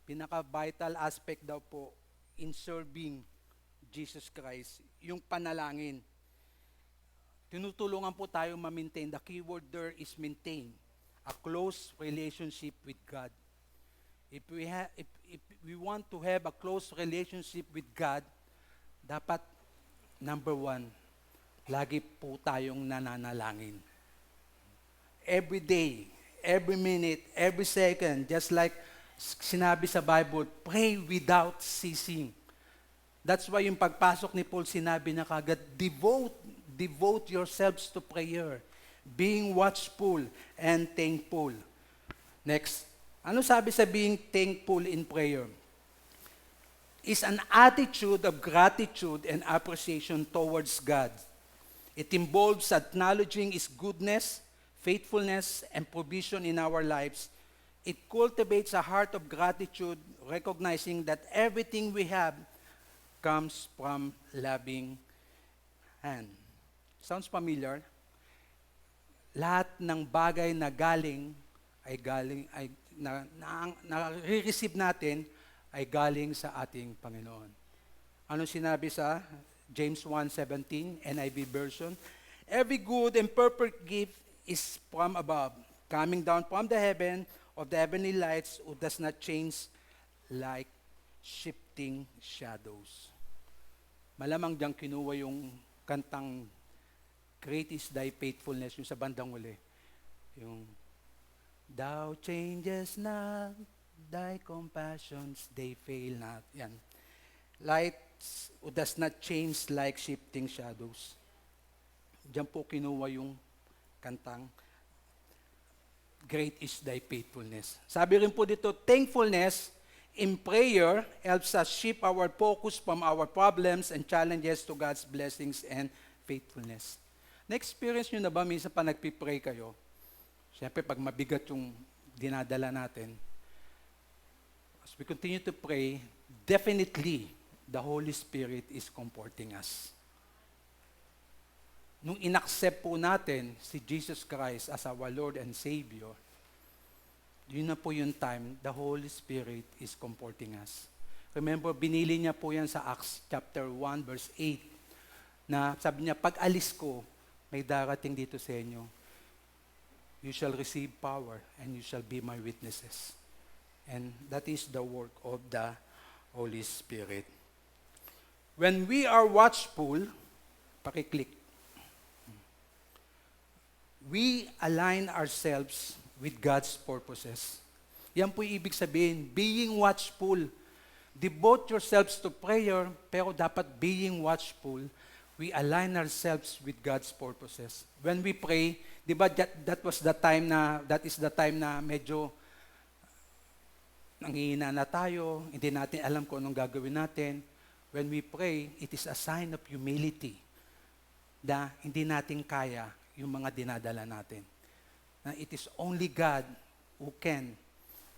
Pinaka-vital aspect daw po in serving Jesus Christ, yung panalangin. Tinutulungan po tayo ma-maintain. The keyword there is maintain. A close relationship with God. If we want to have a close relationship with God, dapat, number 1, lagi po tayong nananalangin. Every day, every minute, every second, just like sinabi sa Bible, pray without ceasing. That's why yung pagpasok ni Paul, sinabi na kagad, devote yourselves to prayer, being watchful and thankful. Next, ano sabi sa being thankful in prayer? Is an attitude of gratitude and appreciation towards God. It involves acknowledging His goodness, faithfulness, and provision in our lives. It cultivates a heart of gratitude, recognizing that everything we have comes from loving hand. Sounds familiar? Lahat ng bagay na na-receive natin ay galing sa ating Panginoon. Ano sinabi sa James 1:17, NIV version? Every good and perfect gift is from above, coming down from the heaven of the heavenly lights, who does not change like shifting shadows. Malamang diyang kinuha yung kantang Great is Thy Faithfulness, yung sa bandang uli. Yung Thou changes not, Thy compassions, they fail not. Yan. Lights who does not change like shifting shadows. Diyan po kinuha yung kantang. great is thy faithfulness. Sabi rin po dito, thankfulness in prayer helps us shift our focus from our problems and challenges to God's blessings and faithfulness. Na-experience nyo na ba minsan pa nagpipray kayo? Siyempre, pag mabigat yung dinadala natin, as we continue to pray, definitely, the Holy Spirit is comforting us. Nung inaccept po natin si Jesus Christ as our Lord and Savior, yun na po yung time, the Holy Spirit is comforting us. Remember, binili niya po yan sa Acts chapter 1, verse 8, na sabi niya, pag alis ko, may darating dito sa inyo. You shall receive power and you shall be my witnesses. And that is the work of the Holy Spirit. When we are watchful, pakiclick, we align ourselves with God's purposes. Yan po yung ibig sabihin, being watchful. Devote yourselves to prayer, pero dapat being watchful, we align ourselves with God's purposes. When we pray, di ba that is the time na medyo nanghihina na tayo, hindi natin alam kung anong gagawin natin. When we pray, it is a sign of humility na hindi natin kaya yung mga dinadala natin. Na it is only God who can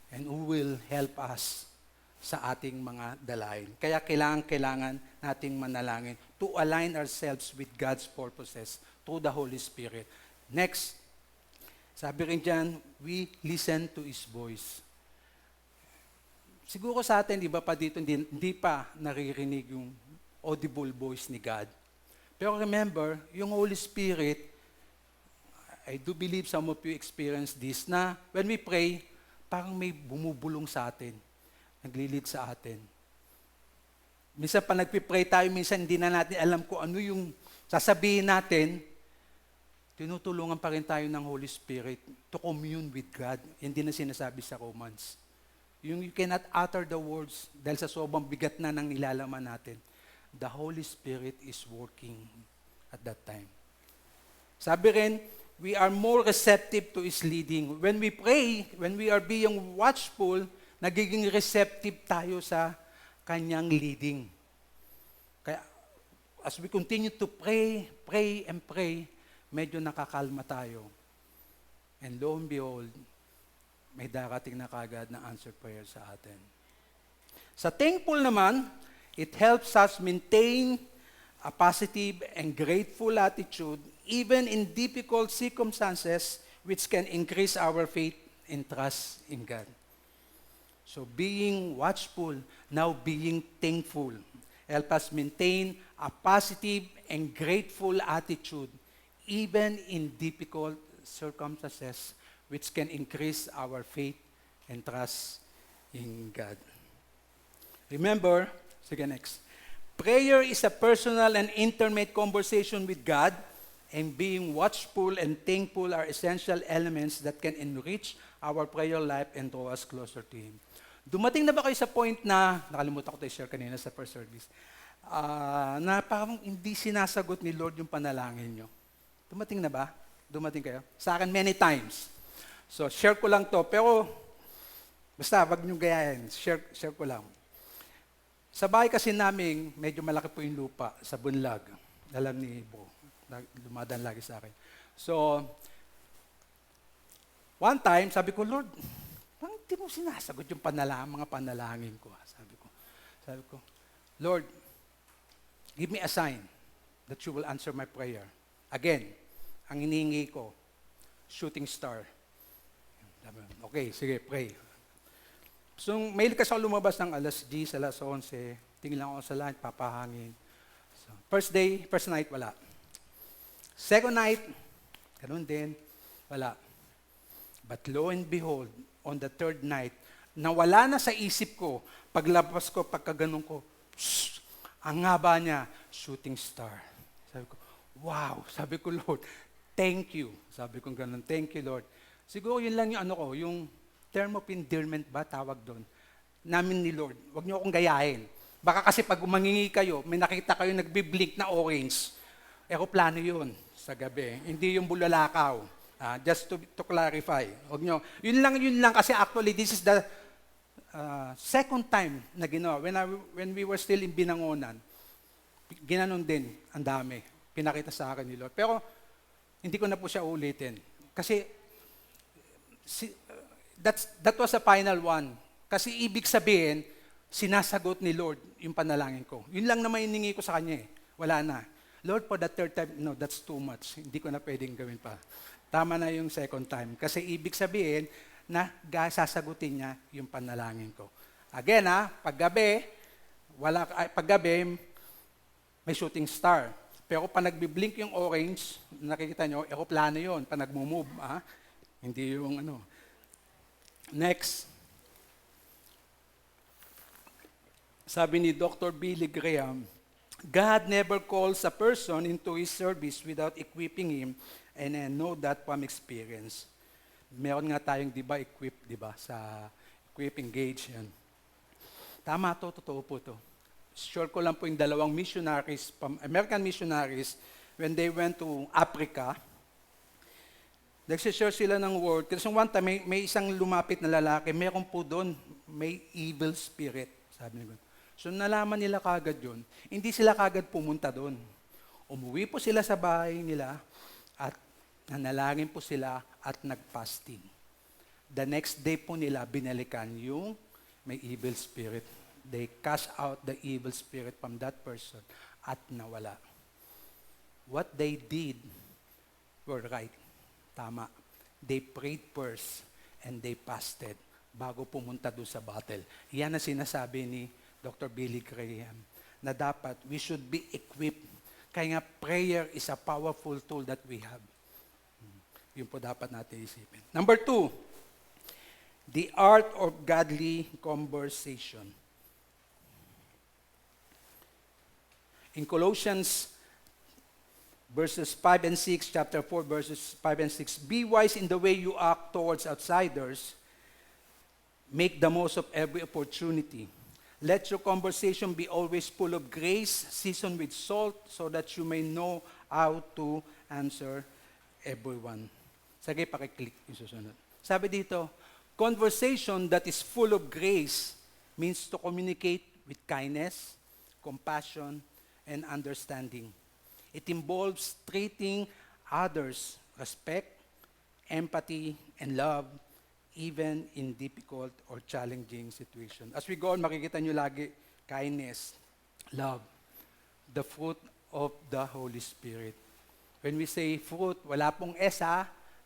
and who will help us sa ating mga dalahin. Kaya kailangan nating manalangin to align ourselves with God's purposes through the Holy Spirit. Next, sabi rin dyan, we listen to His voice. Siguro sa atin, iba pa dito, hindi pa naririnig yung audible voice ni God. Pero remember, yung Holy Spirit, I do believe some of you experience this, na when we pray, parang may bumubulong sa atin, naglilid sa atin. Minsan pa nagpipray tayo, minsan hindi na natin alam kung ano yung sasabihin natin, tinutulungan pa rin tayo ng Holy Spirit to commune with God. Hindi na sinasabi sa Romans. Yung you cannot utter the words dahil sa sobrang bigat na ng nilalaman natin. The Holy Spirit is working at that time. Sabi rin, we are more receptive to His leading. When we pray, when we are being watchful, nagiging receptive tayo sa Kanyang leading. Kaya, as we continue to pray, medyo nakakalma tayo. And lo and behold, may darating na kagad na answered prayer sa atin. Sa thankful naman, it helps us maintain a positive and grateful attitude even in difficult circumstances, which can increase our faith and trust in God. So being watchful, now being thankful, help us maintain a positive and grateful attitude even in difficult circumstances, which can increase our faith and trust in God. Remember, sige next. Prayer is a personal and intimate conversation with God, and being watchful and thankful are essential elements that can enrich our prayer life and draw us closer to Him. Dumating na ba kayo sa point na, nakalimutan ko tayo share kanina sa first service, na parang hindi sinasagot ni Lord yung panalangin nyo? Dumating na ba? Dumating kayo? Sa akin, many times. So, share ko lang to. Pero, basta, wag nyo gayahin. Share ko lang. Sa bahay kasi namin, medyo malaki po yung lupa sa Bunlag. Alam ni Bro. Dumadaan lagi sa akin. So, one time, sabi ko, Lord, parang hindi mo sinasagot yung mga panalangin ko. Sabi ko, Lord, give me a sign that you will answer my prayer. Again, ang hinihingi ko, shooting star. Okay, sige, pray. So, mail kasi ako lumabas ng alas 10, alas 11. Tingin lang ako sa langit, papahangin. So, first night, wala. Second night, ganun din, wala. But lo and behold, on the third night, nawala na sa isip ko, paglabas ko, pagkaganon ko, ang haba niya, shooting star. Sabi ko, wow. Sabi ko, Lord, thank you. Sabi ko ganun, thank you, Lord. Siguro yun lang yung yung term of endearment ba, tawag doon, namin ni Lord. Huwag niyo akong gayahin. Baka kasi pag umangingi kayo, may nakita kayo nagbiblink na orange. Eroplano yun sa gabi. Hindi yung bulalakaw. Just to clarify. Huwag nyo. Yun lang kasi actually this is the second time na ginawa. When we were still in Binangonan, ginanon din, ang dami. Pinakita sa akin ni Lord. Pero hindi ko na po siya ulitin. Kasi that was the final one. Kasi ibig sabihin, sinasagot ni Lord yung panalangin ko. Yun lang naman hiningi ko sa Kanya eh. Wala na. Lord, for the third time, no, that's too much. Hindi ko na pwedeng gawin pa. Tama na yung second time. Kasi ibig sabihin na sasagutin niya yung panalangin ko. Again paggabi, may shooting star. Pero pag nagbi-blink yung orange, nakikita nyo, eroplano yun, pag nagmo-move. Hindi yung ano. Next. Sabi ni Dr. Billy Graham, God never calls a person into His service without equipping him, and I know that from experience. Meron nga tayong, equip, sa equip, engage, yan. Tama to, totoo po to. Sure ko lang po yung dalawang missionaries, American missionaries, when they went to Africa, nagsishare sila ng word. Kasi one time, may isang lumapit na lalaki, meron po doon, may evil spirit, sabi nila. So nalaman nila kagad yun, hindi sila kagad pumunta doon. Umuwi po sila sa bahay nila, at nanalangin po sila at nag-fasting. The next day po nila binalikan yung may evil spirit. They cast out the evil spirit from that person at nawala. What they did were right. Tama. They prayed first and they fasted bago pumunta doon sa battle. Yan ang sinasabi ni Dr. Billy Graham na dapat we should be equipped. Kaya nga prayer is a powerful tool that we have. Yun po dapat natin isipin. Number 2, the art of godly conversation. In Colossians verses 5 and 6, chapter 4, verses 5 and 6, be wise in the way you act towards outsiders. Make the most of every opportunity. Let your conversation be always full of grace, seasoned with salt, so that you may know how to answer everyone. Sige, pakiclick yung susunod. Sabi dito, conversation that is full of grace means to communicate with kindness, compassion, and understanding. It involves treating others respect, empathy, and love, even in difficult or challenging situations. As we go on, makikita nyo lagi, kindness, love, the fruit of the Holy Spirit. When we say fruit, wala pong S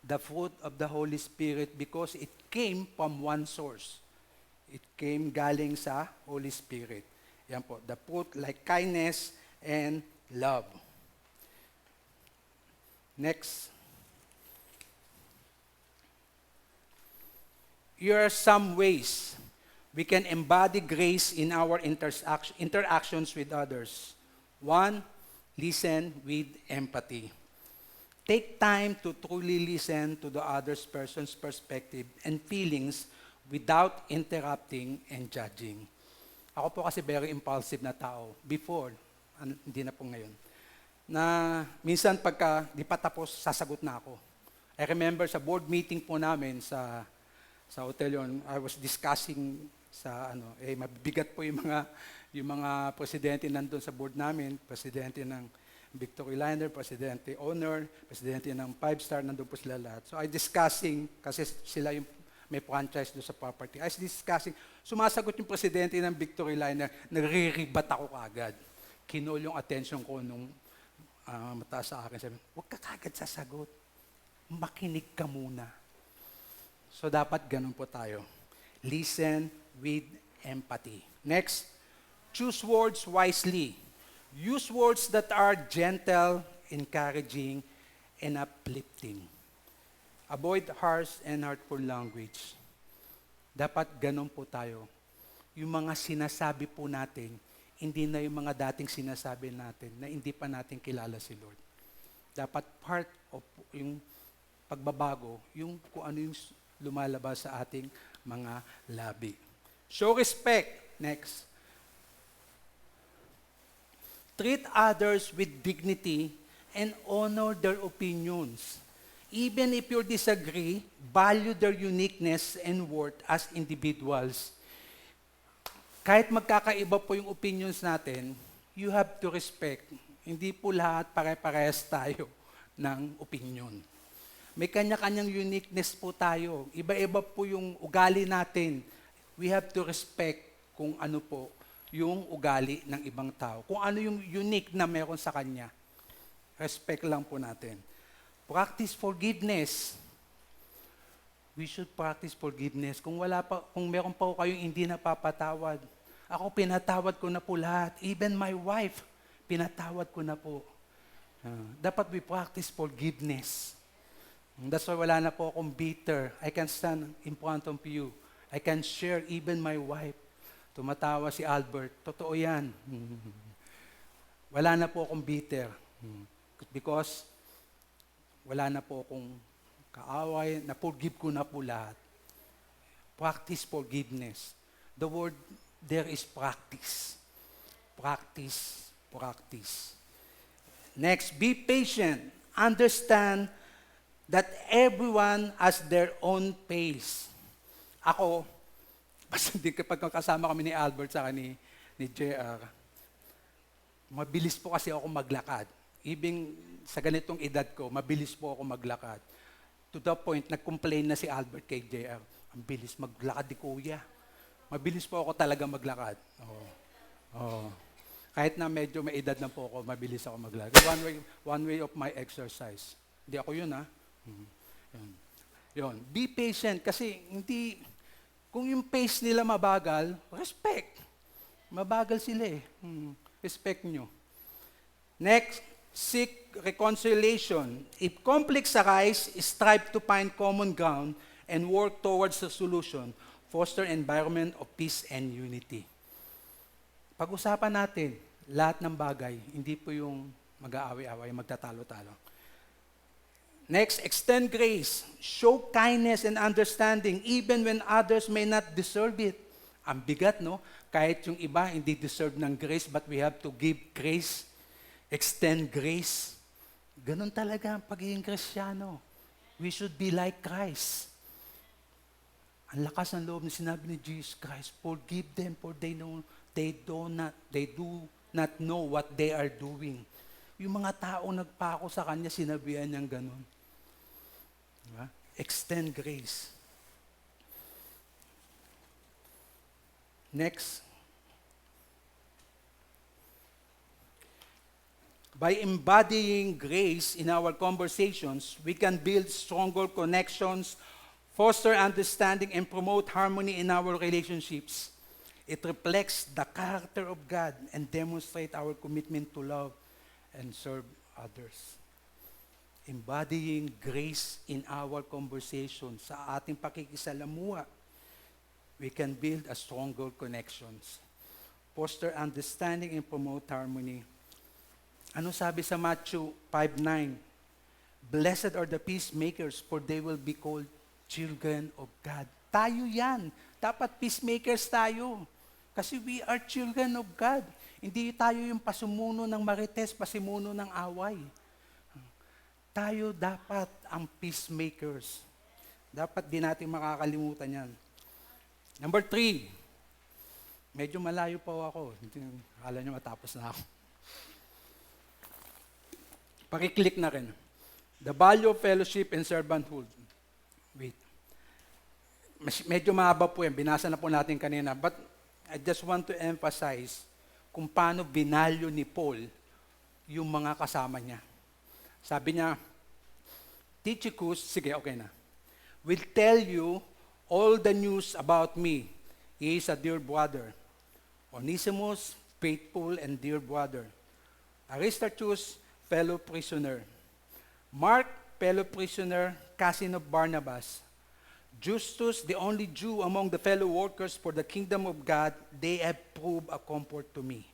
the fruit of the Holy Spirit because it came from one source. It came galing sa Holy Spirit. Yan po, the fruit like kindness and love. Next. Here are some ways we can embody grace in our interactions with others. 1, listen with empathy. Take time to truly listen to the other person's perspective and feelings without interrupting and judging. Ako po kasi very impulsive na tao. Before, hindi na po ngayon. Na minsan pagka di pa tapos, sasagot na ako. I remember sa board meeting po namin sa hotel yon, I was discussing mabibigat po yung mga presidente nandun sa board namin, presidente ng Victory Liner, presidente owner, presidente ng 5-star, nandun po sila lahat. So I discussing, kasi sila yung may franchise doon sa property. I was discussing, sumasagot yung presidente ng Victory Liner, nagre-rebat ako kagad. Kinol yung attention ko nung mataas sa akin. Sabi, huwag ka kagad sasagot. Makinig ka muna. So dapat ganun po tayo. Listen with empathy. Next, choose words wisely. Use words that are gentle, encouraging, and uplifting. Avoid harsh and hurtful language. Dapat ganun po tayo. Yung mga sinasabi po natin, hindi na yung mga dating sinasabi natin na hindi pa natin kilala si Lord. Dapat part of yung pagbabago, yung kung ano yung lumalabas sa ating mga labi. Show respect. Next. Treat others with dignity and honor their opinions. Even if you disagree, value their uniqueness and worth as individuals. Kahit magkakaiba po yung opinions natin, you have to respect. Hindi po lahat pare-parehas tayo ng opinion. May kanya-kanyang uniqueness po tayo. Iba-iba po yung ugali natin. We have to respect kung ano po yung ugali ng ibang tao. Kung ano yung unique na meron sa kanya. Respect lang po natin. Practice forgiveness. We should practice forgiveness. Kung meron pa po kayong hindi napapatawad, ako pinatawad ko na po lahat. Even my wife, pinatawad ko na po. Dapat we practice forgiveness. That's why wala na po akong bitter. I can stand in front of you. I can share even my wife. Tumatawa si Albert. Totoo yan. Wala na po akong bitter. Because wala na po akong kaaway. Na-forgive ko na po lahat. Practice forgiveness. The word there is practice. Practice. Practice. Next, be patient. Understand that everyone has their own pace. Ako, basta hindi kapag kasama kami ni Albert sa ni JR, mabilis po kasi ako maglakad. Even sa ganitong edad ko, mabilis po ako maglakad. To the point, nag-complain na si Albert kay JR, ang bilis maglakad ni Kuya. Mabilis po ako talaga maglakad. Kahit na medyo may edad na po ako, mabilis ako maglakad. One way of my exercise. Hindi ako yun, ha? Yun. Be patient kasi kung yung pace nila mabagal, respect. Mabagal sila eh. Respect nyo. Next, seek reconciliation. If conflicts arise, strive to find common ground and work towards a solution. Foster environment of peace and unity. Pag-usapan natin lahat ng bagay, hindi po yung mag-aaway-aaway, magtatalo-talo. Next, extend grace. Show kindness and understanding even when others may not deserve it. Ang bigat, no? Kahit yung iba hindi deserve ng grace, but we have to give grace. Extend grace. Ganun talaga ang pagiging Kristiyano. We should be like Christ. Ang lakas ng loob na sinabi ni Jesus Christ, forgive them for they do not know what they are doing. Yung mga taong nagpako sa kanya, sinabihan niyang ganun. Diba? Extend grace. Next. By embodying grace in our conversations, we can build stronger connections, foster understanding, and promote harmony in our relationships. It reflects the character of God and demonstrates our commitment to love and serve others. Embodying grace in our conversation, sa ating pakikisalamuha, we can build a stronger connections. Foster understanding and promote harmony. Ano sabi sa Matthew 5:9? Blessed are the peacemakers, for they will be called children of God. Tayo yan. Dapat peacemakers tayo. Kasi we are children of God. Hindi tayo yung pasumuno ng marites, pasimuno ng away. Tayo dapat ang peacemakers. Dapat din natin makakalimutan yan. Number 3. Medyo malayo pa ako. Akala nyo matapos na ako. Pakiclick na rin. The value of fellowship and servanthood. Wait. Medyo mahaba po yan. Binasa na po natin kanina. But I just want to emphasize kung paano binalyo ni Paul yung mga kasama niya. Sabi niya, Tychicus, sige, okay na, will tell you all the news about me. He is a dear brother. Onesimus, faithful and dear brother. Aristarchus, fellow prisoner. Mark, fellow prisoner, cousin of Barnabas. Justus, the only Jew among the fellow workers for the kingdom of God, they have proved a comfort to me.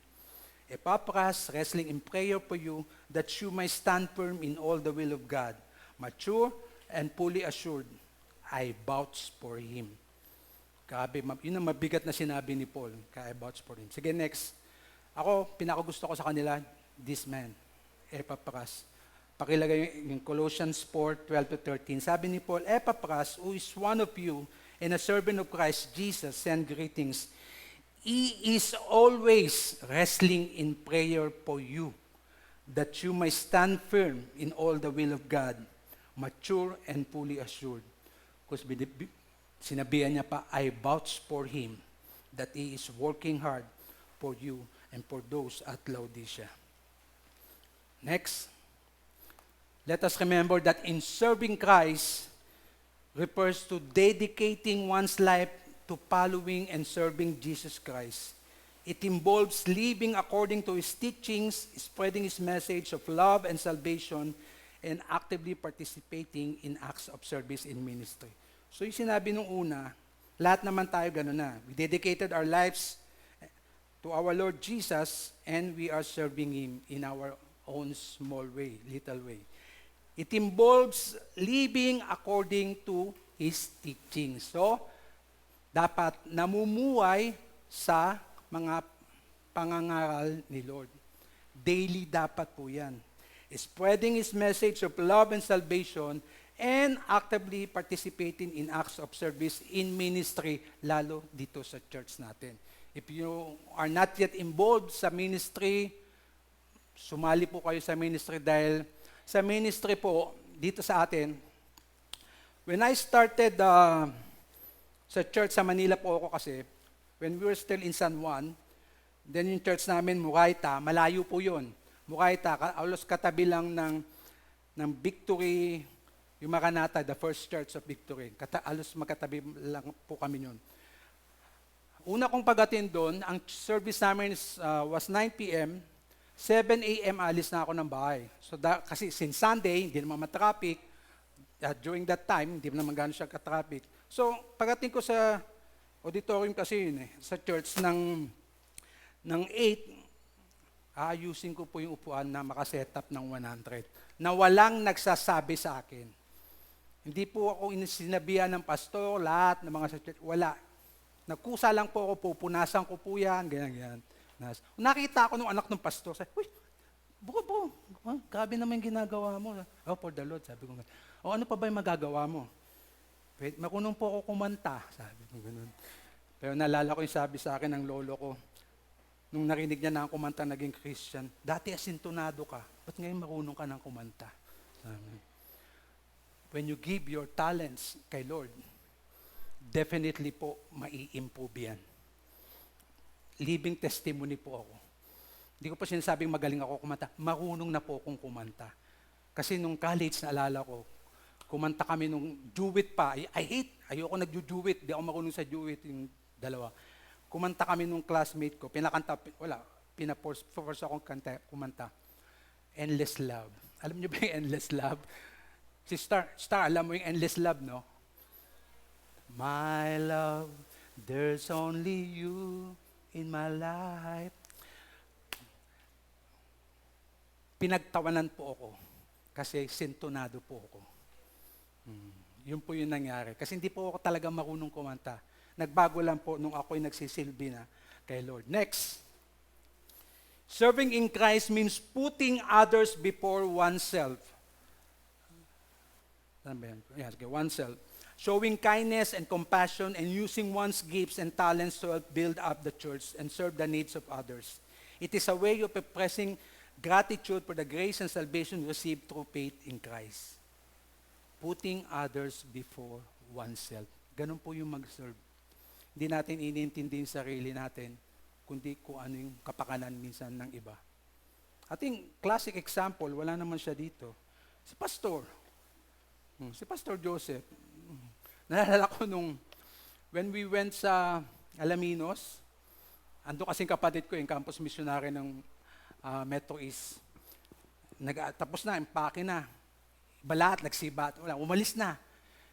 Epaphras, wrestling in prayer for you, that you may stand firm in all the will of God, mature and fully assured, I vouch for him. Grabe, yun ang mabigat na sinabi ni Paul, kaya I vouch for him. Sige, next. Ako, pinakagusto ko sa kanila, this man, Epaphras. Pakilagay yung Colossians 4:12 to 13. Sabi ni Paul, Epaphras, who is one of you and a servant of Christ Jesus, send greetings. He is always wrestling in prayer for you, that you may stand firm in all the will of God, mature and fully assured. Because sinabihan niya pa, I vouch for him that he is working hard for you and for those at Laodicea. Next. Let us remember that in serving Christ refers to dedicating one's life to following and serving Jesus Christ. It involves living according to His teachings, spreading His message of love and salvation, and actively participating in acts of service in ministry. So yung sinabi nung una, lahat naman tayo gano'n na. We dedicated our lives to our Lord Jesus and we are serving Him in our own small way, little way. It involves living according to His teachings. So, dapat namumuhay sa mga pangangaral ni Lord. Daily dapat po yan. Spreading His message of love and salvation and actively participating in acts of service in ministry, lalo dito sa church natin. If you are not yet involved sa ministry, sumali po kayo sa ministry dahil sa ministry po, dito sa atin, when I started sa church sa Manila po ako kasi, when we were still in San Juan, then yung church namin, Mukaita, malayo po yun. Mukaita, alos katabi lang ng Victory, yung Maranatha, the first church of Victory. Alos magkatabi lang po kami yun. Una kong pag-attend doon, ang service namin was 9 p.m., 7 a.m. alis na ako ng bahay. So kasi since Sunday, hindi naman matraffic. During that time, hindi naman gano'n siya ka-traffic. So pagdating ko sa auditorium kasi yun sa church ng 8, aayusin ko po yung upuan na makasetup ng 100. Na walang nagsasabi sa akin. Hindi po ako sinabihan ng pastor, lahat ng mga sa church, wala. Nagkusa lang po ako, pupunasan ko po yan, ganyan. Nakita ako nung anak ng pastor, sabi, uy, buko, grabe naman yung ginagawa mo. Oh, for the Lord, sabi ko. O ano pa ba yung magagawa mo? Wait, marunong po ako kumanta, sabi ko ganun. Pero naalala ko yung sabi sa akin ng lolo ko, nung narinig niya na ang kumanta, naging Christian, dati asintonado ka, ba't ngayon marunong ka ng kumanta? Sabi. When you give your talents kay Lord, definitely po mai-improve yan. Living testimony po ako. Hindi ko pa sinasabing magaling ako kumanta. Marunong na po akong kumanta. Kasi nung college, naalala ko, kumanta kami nung duet pa. Ayoko nag-duet. Di ako marunong sa duet yung dalawa. Kumanta kami nung classmate ko. Pinaforce akong kumanta. Endless Love. Alam niyo ba yung Endless Love? Si Star, alam mo yung Endless Love, no? My love, there's only you in my life. Pinagtawanan po ako kasi sintonado po ako. Yun po yung nangyari. Kasi hindi po ako talaga marunong kumanta. Nagbago lang po nung ako'y nagsisilbi na kay Lord. Next. Serving in Christ means putting others before oneself. Yes, oneself. Showing kindness and compassion and using one's gifts and talents to help build up the church and serve the needs of others. It is a way of expressing gratitude for the grace and salvation received through faith in Christ. Putting others before oneself. Ganun po yung mag-serve. Hindi natin iniintindi yung sarili natin, kundi kung ano yung kapakanan minsan ng iba. Ating classic example, wala naman siya dito. Si Pastor. Si Pastor Joseph. Naalala ko when we went sa Alaminos, ando kasing kapatid ko, yung campus missionary ng Metro East. Tapos na, empake na. Balat, nagsibat, wala, umalis na.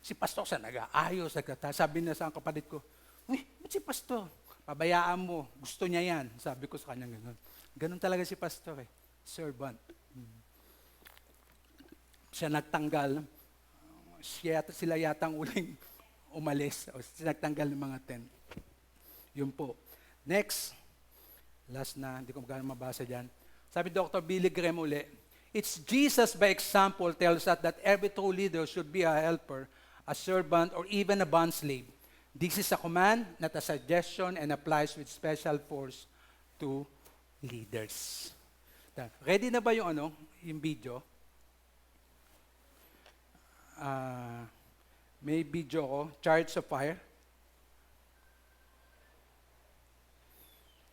Si Pastor sa nag-aayos, sabi na sa kapatid ko, uy, ba't si Pastor? Pabayaan mo, gusto niya yan. Sabi ko sa kanya gano'n. Gano'n talaga si Pastor servant. Siya nagtanggal, sila yatang uling umalis o nagtanggal ng mga tent. Yun po. Next, last na, hindi ko magkano mabasa dyan. Sabi Dr. Billy Graham uli, It's Jesus by example tells us that every true leader should be a helper, a servant, or even a bond slave. This is a command, not a suggestion, and applies with special force to leaders. Ready na ba yung video? May video ko, Chariots of Fire.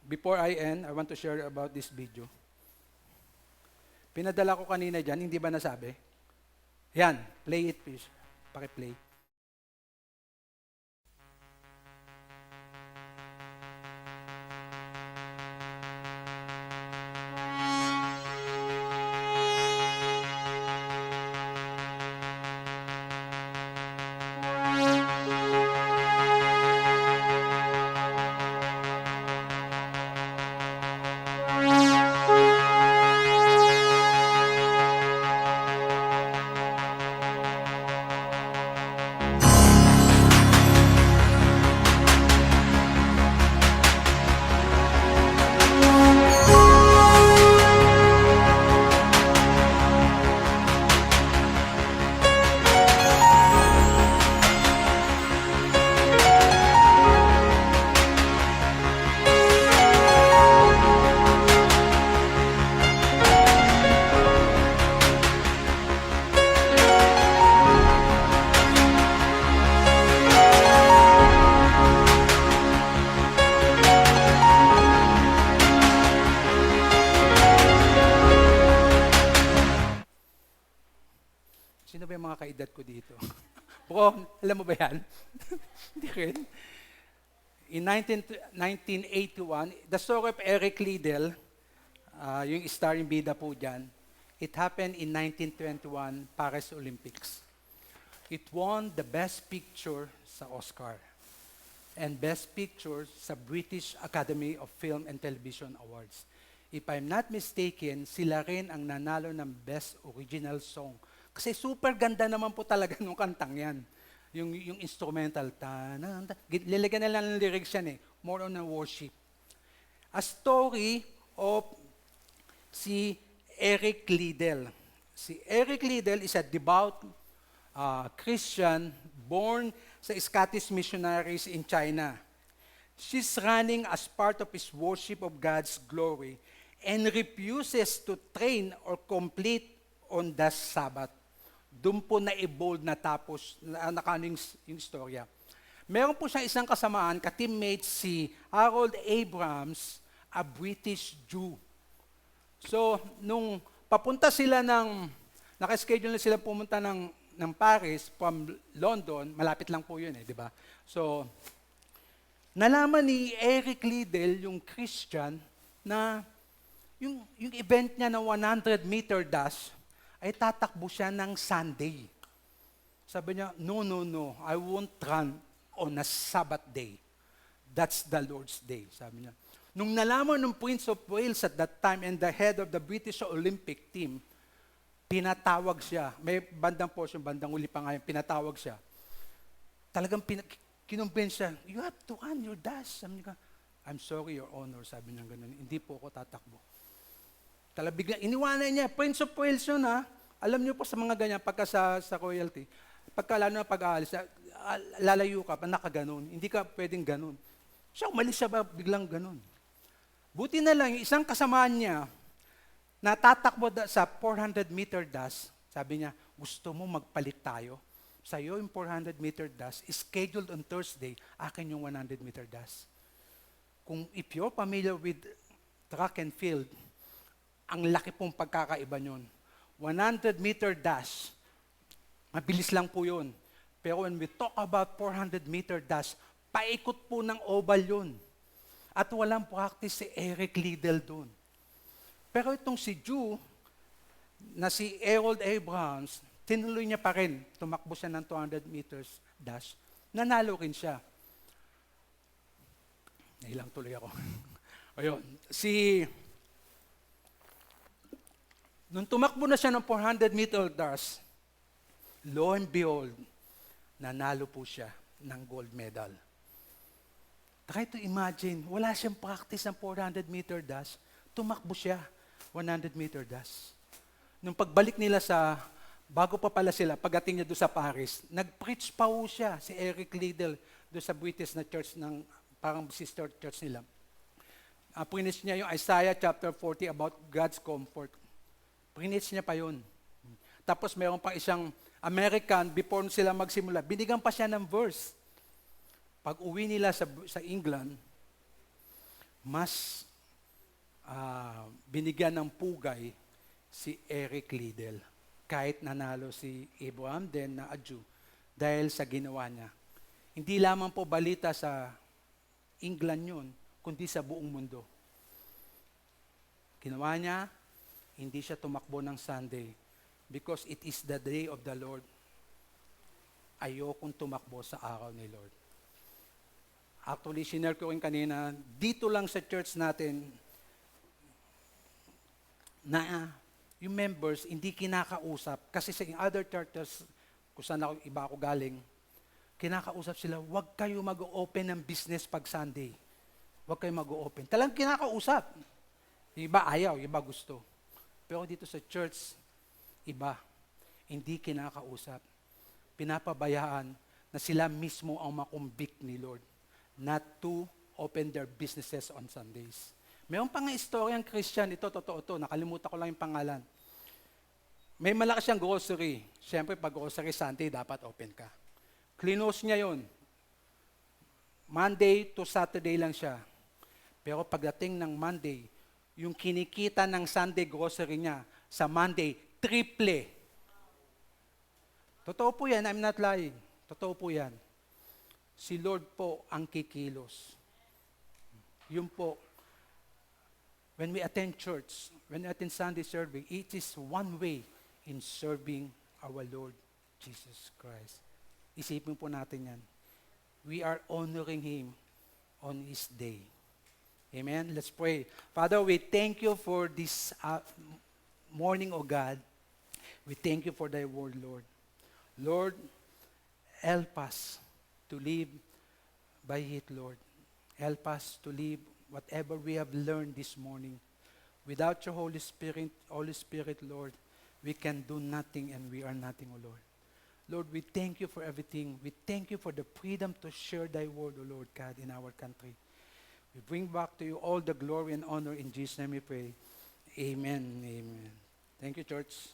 Before I end, I want to share about this video. Pinadala ko kanina dyan, hindi ba nasabi? Yan, play it please. Paki-play. Sino ba yung mga kaedad ko dito? Bro, alam mo ba yan? Hindi rin. In 1981, the story of Eric Liddell, yung starring bida po dyan, it happened in 1921 Paris Olympics. It won the Best Picture sa Oscar and Best Picture sa British Academy of Film and Television Awards. If I'm not mistaken, sila rin ang nanalo ng Best Original Song. Kasi super ganda naman po talaga nung kantang yan. Yung instrumental. Lilagyan na lang ng lyrics yan eh. More on a worship. A story of si Eric Liddell. Si Eric Liddell is a devout Christian born sa Scottish missionaries in China. She's running as part of his worship of God's glory and refuses to train or complete on the Sabbath. Doon po na-evolve na tapos, nakaano yung istorya. Meron po siya isang kasamaan, ka-teammate si Harold Abrams, a British Jew. So, nung papunta sila naka-schedule na sila pumunta ng Paris from London, malapit lang po yun di ba? So, nalaman ni Eric Liddell, yung Christian, na yung event niya na 100-meter dash, ay tatakbo siya ng Sunday. Sabi niya, no, I won't run on a Sabbath day. That's the Lord's day, sabi niya. Nung nalaman ng Prince of Wales at that time and the head of the British Olympic team, pinatawag siya. May bandang portion, bandang uli pa nga yun, pinatawag siya. Talagang kinumbens siya, you have to run your dash. Sabi niya, I'm sorry, Your Honor, sabi niya ganun, hindi po ako tatakbo. Biglang iniwanan niya, Prince of Wales yun Alam niyo po sa mga ganyan, pagka sa royalty, pagka lalo na pag-aalis, lalayo ka, nakaganon. Hindi ka pwedeng ganon. Siya, umalis siya ba biglang ganon. Buti na lang, yung isang kasamaan niya, natatakbo sa 400-meter dash, sabi niya, gusto mo magpalit tayo? Sa'yo yung 400-meter dash, scheduled on Thursday, akin yung 100-meter dash. If you're familiar with track and field, ang laki pong pagkakaiba nyon. 100-meter dash, mabilis lang po yun. Pero when we talk about 400-meter dash, paikot po ng oval yun. At walang practice si Eric Liddell doon. Pero itong si Jew, na si Harold Abrams, tinuloy niya pa rin. Tumakbo siya ng 200 meters dash. Nanalo rin siya. Nahilang tuloy ako. Ayun, nung tumakbo na siya ng 400-meter dash, lo and behold, nanalo po siya ng gold medal. Try to imagine, wala siyang practice ng 400-meter dash, tumakbo siya, 100-meter dash. nung pagbalik nila bago pa pala sila, pagdating niya doon sa Paris, nag-preach pa ho siya, si Eric Liddell, doon sa British na church parang sister church nila. Preach niya yung Isaiah chapter 40 about God's comfort. Preach niya pa yun. Tapos mayroon pa isang American, before sila magsimula, binigyan pa siya ng verse. Pag uwi nila sa England, mas binigyan ng pugay si Eric Liddell. Kahit nanalo si Abraham din na Jew dahil sa ginawa niya. Hindi lamang po balita sa England yun, kundi sa buong mundo. Ginawa niya, hindi siya tumakbo ng Sunday because it is the day of the Lord. Ayokong tumakbo sa araw ni Lord. Actually, sinare ko rin kanina, dito lang sa church natin, na yung members hindi kinakausap. Kasi sa other churches, kung saan iba ako galing, kinakausap sila, huwag kayo mag-open ng business pag Sunday. Huwag kayo mag-open. Talagang kinakausap. Yung iba ayaw, yung iba gusto. Pero dito sa church, iba. Hindi kinakausap. Pinapabayaan na sila mismo ang makumbik ni Lord not to open their businesses on Sundays. Mayroon pa nga istoryang Christian, ito, totoo to, nakalimutan ko lang yung pangalan. May malaki siyang grocery. Siyempre, pag grocery Sunday, dapat open ka. Close niya yon. Monday to Saturday lang siya. Pero pagdating ng Monday, yung kinikita ng Sunday grocery niya, sa Monday, triple. Totoo po yan, I'm not lying. Totoo po yan. Si Lord po ang kikilos. Yun po. When we attend church, when we attend Sunday serving, it is one way in serving our Lord Jesus Christ. Isipin po natin yan. We are honoring Him on His day. Amen? Let's pray. Father, we thank you for this morning, O God. We thank you for thy word, Lord. Lord, help us to live by it, Lord. Help us to live whatever we have learned this morning. Without your Holy Spirit, Lord, we can do nothing and we are nothing, O Lord. Lord, we thank you for everything. We thank you for the freedom to share thy word, O Lord God, in our country. We bring back to you all the glory and honor in Jesus' name we pray. Amen. Amen. Thank you, church.